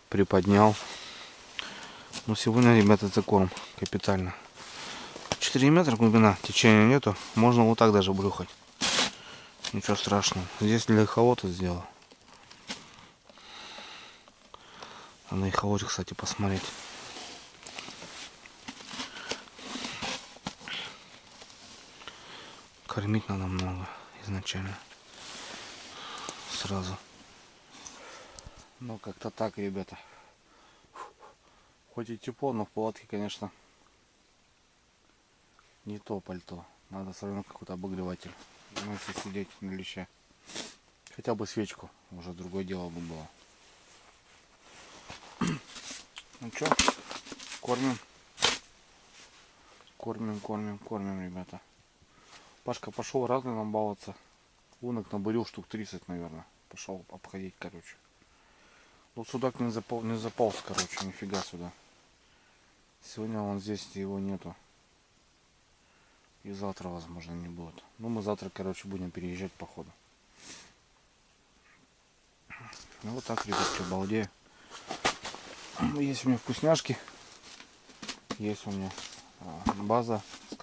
приподнял. Но сегодня, ребята, закорм капитально. 4 метра глубина, течения нету, можно вот так даже брюхать. Ничего страшного. Здесь для эхолота сделал. А на эхолоте, кстати, посмотреть. Кормить надо много изначально. Сразу. Ну, как-то так, ребята. Хоть и тепло, но в палатке, конечно, не то пальто. Надо все равно какой-то обогреватель. Ну, если сидеть на леща. Хотя бы свечку. Уже другое дело бы было. Ну что, кормим. Кормим, ребята. Пашка пошел разный нам баловаться. Лунок набурил штук 30, наверное. Пошел обходить, короче. Вот судак не заполз, короче, нифига сюда. Сегодня он здесь, его нету. И завтра, возможно, не будет. Ну, мы завтра, короче, будем переезжать по ходу. Ну, вот так, ребятки, балдею. Есть у меня вкусняшки. Есть у меня база с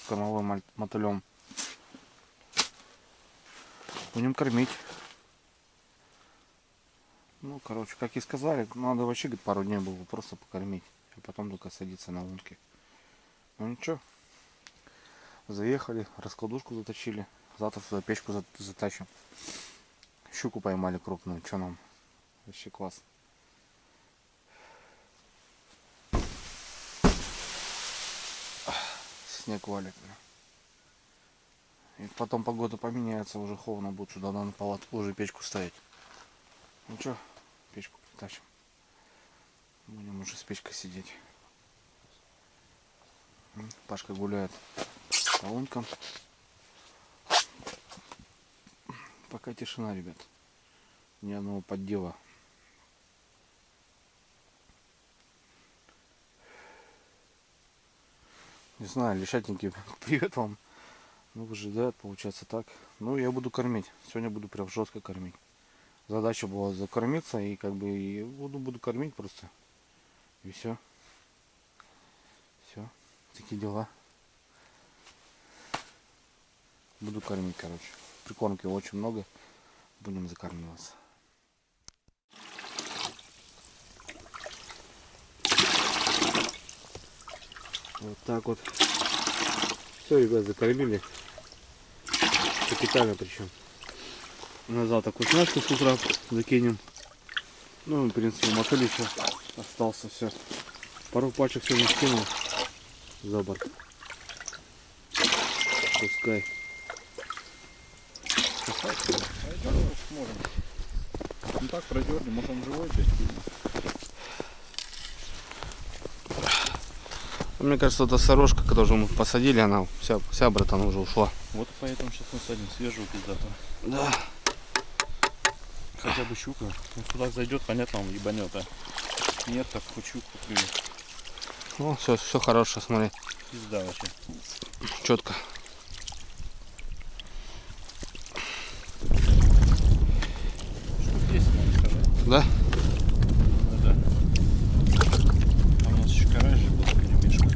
кормовым мотылем. Будем кормить. Ну, короче, как и сказали, надо вообще, говорит, пару дней было просто покормить. А потом только садиться на лунки. Ну ничего. Заехали, раскладушку заточили. Завтра сюда печку затащим. Щуку поймали крупную. Что нам? Вообще класс. Снег валит. И потом погода поменяется, уже холодно будет, сюда надо на палатку уже печку ставить. Ну что, печку притащим. Будем уже с печкой сидеть. Пашка гуляет по лункам. Пока тишина, ребят. Ни одного поддела. Не знаю, лещатники, привет вам. Ну, выжидают, получается так. Ну, я буду кормить. Сегодня буду прям жестко кормить. Задача была закормиться и как бы и буду кормить просто. И все. Все. Такие дела. Буду кормить, короче. Прикормки очень много. Будем закармливаться. Вот так вот. Все, ребят, закормили. Капитально причем. На завтра вкусняшку с утра закинем. Ну, в принципе, мотыль еще остался, все. Пару пачек сегодня скинул за борт. Пускай. Пойдем, сможем. Ну так продернем, может он живой здесь. Мне кажется, эта сорожка, которую мы посадили, она вся братан, уже ушла. Вот поэтому сейчас мы садим свежую пиздатую. Да. Хотя бы щука. Ну сюда зайдет, понятно, он ебанет, а. Нет, так хоть щуку клюет. Ну, все хорошее, смотри. Пизда вообще. Четко. Штук 10 надо сказать. Да? Ну да. А у нас еще карась же был, перемешка.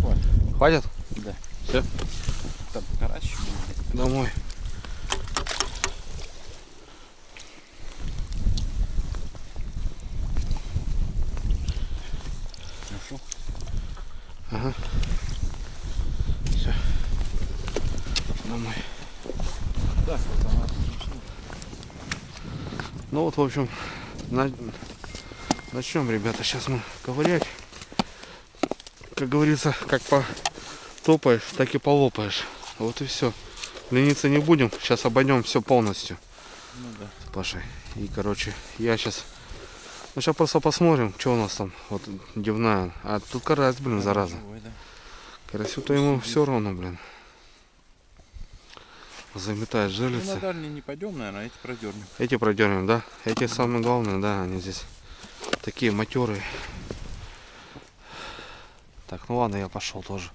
Хватит. Хватит? Да. Все? Там карась еще был. Домой. Нашел? Ага. Все. Домой. Да, вот она. Ну вот, в общем, начнем, ребята. Сейчас мы ковырять. Как говорится, как потопаешь, так и полопаешь. Вот и все. Лениться не будем. Сейчас обойдем все полностью. Ну да. С Пашей. И, короче, я сейчас... Ну, сейчас просто посмотрим, что у нас там. Вот дневная. А тут карась, блин, зараза. Живой, да. Карасю-то ему все равно, блин. Заметает Ну, жерлицы. на дальний не пойдем, наверное, а эти продернем. Эти продернем, да? Эти самые главные, да, они здесь такие матерые. Так, ну ладно, я пошел тоже.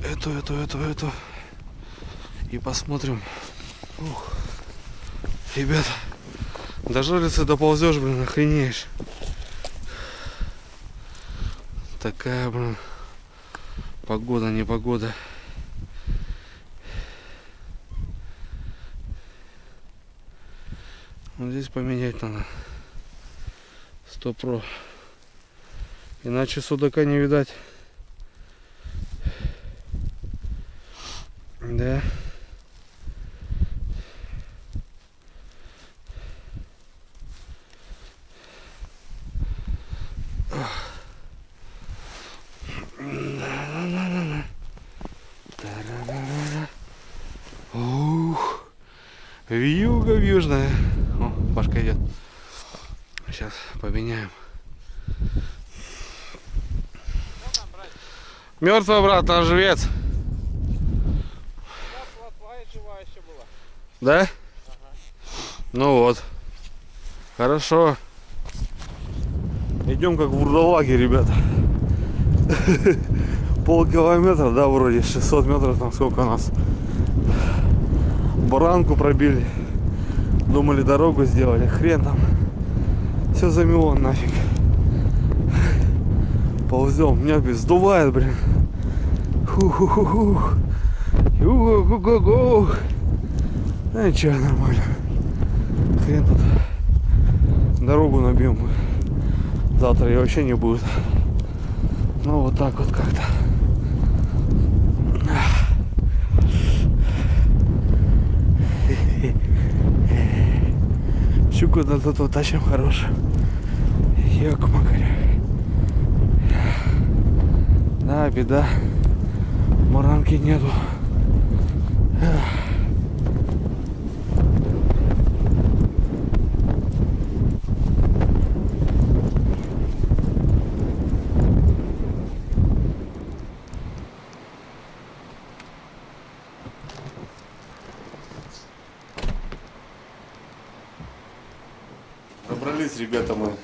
Эту. И посмотрим. Ух. Ребята, до жерлицы доползешь, блин, охренеешь. Такая, блин, погода, непогода. Вот здесь поменять надо. 100%. Иначе судака не видать. Да. Ух. Вьюга южная. О, Пашка идет. Сейчас поменяем. Мертвый, брат, наш живец. Да? Ну вот. Хорошо. Идем как в вурдалаге, ребята. Полкилометра, да, вроде 600 метров, там сколько у нас. Баранку пробили. Думали, дорогу сделали. Хрен там. Все замело нафиг. Ползем. Меня сдувает, блин. Ху-ху-ху-ху. Ух-ху-ху-ху. Да ничего, нормально. Хрен тут. Дорогу набьем. Завтра ее вообще не будет. Ну вот так вот как-то. Щуку на тут вот тащим хорошую. Ёк-макаря. Да, беда. Маранки нету. Добрались, ребята, мы.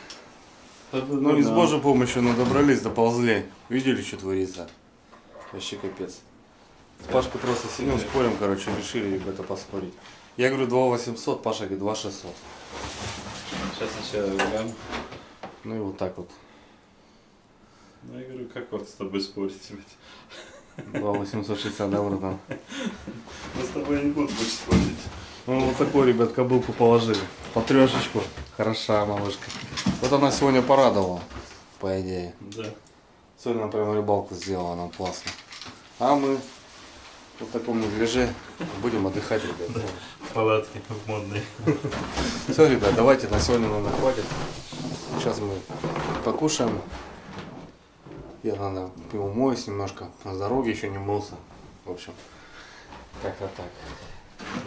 Ну, не с Божьей помощью, но добрались, доползли. Видели, что творится? Вообще капец. С Пашкой просто сидим, спорим, короче, решили, ребята, поспорить. Я говорю 2800, Паша говорит 2600. Сейчас сначала грамм. Ну и вот так вот. Ну я говорю, как вот с тобой спорить? 2860, да, братан? Мы с тобой не будем больше спорить. Ну вот такой, ребят, кобылку положили. По трешечку. Хороша малышка. Вот она сегодня порадовала, по идее. Да. Сегодня она прям рыбалку сделала, она классно. А мы в таком движе будем отдыхать, ребят. Палатки модные. Все, ребят, давайте на сегодня нам хватит. Сейчас мы покушаем Я, надо, умоюсь немножко. На дороге еще не мылся. В общем, как-то так.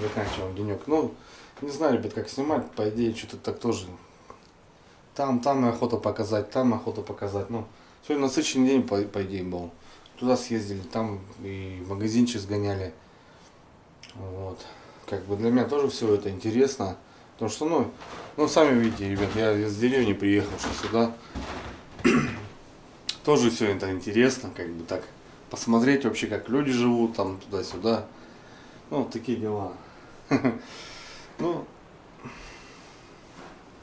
Заканчиваем денек. Ну, не знаю, ребят, как снимать. По идее, что-то так тоже. Там охота показать, там охота показать. Ну, сегодня насыщенный день, по идее, был. Туда съездили, там и в магазинчик сгоняли. Вот. Как бы для меня тоже все это интересно. Потому что, ну сами видите, ребят, я из деревни приехал, что сюда. Тоже все это интересно, как бы так. Посмотреть вообще, как люди живут, там, туда-сюда. Ну, такие дела. Ну,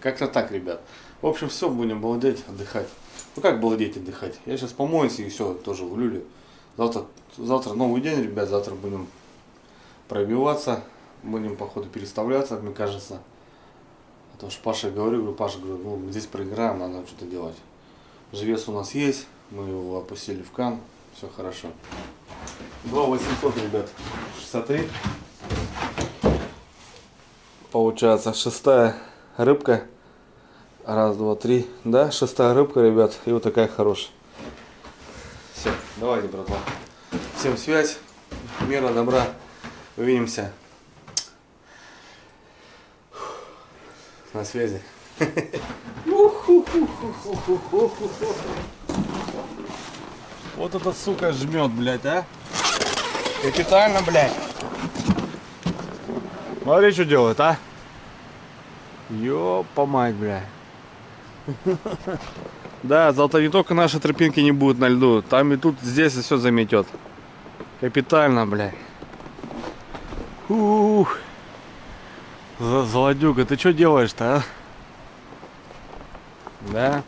как-то так, ребят. В общем, все, будем балдеть, отдыхать. Ну, как балдеть, отдыхать? Я сейчас помоюсь и все, тоже в люле. Завтра новый день, ребят, завтра будем пробиваться. Будем, походу, переставляться, мне кажется. Потому что Паша говорю, ну, здесь проиграем, надо что-то делать. Живец у нас есть, мы его опустили в кан, все хорошо. 2800, ребят, 63. Получается 6-я рыбка. Раз, два, три. Да, 6-я рыбка, ребят, и вот такая хорошая. Все, давайте, братва. Всем связь, мира, добра, увидимся. На связи. Вот эта сука жмет, блядь, а? Капитально, блядь. Смотри, что делает, а? Ёпа мать, блядь. Да, завтра не только наши тропинки не будут на льду, там и тут, здесь и все заметет. Капитально, блядь. Ух. Злодюга, ты что делаешь-то, а? Да?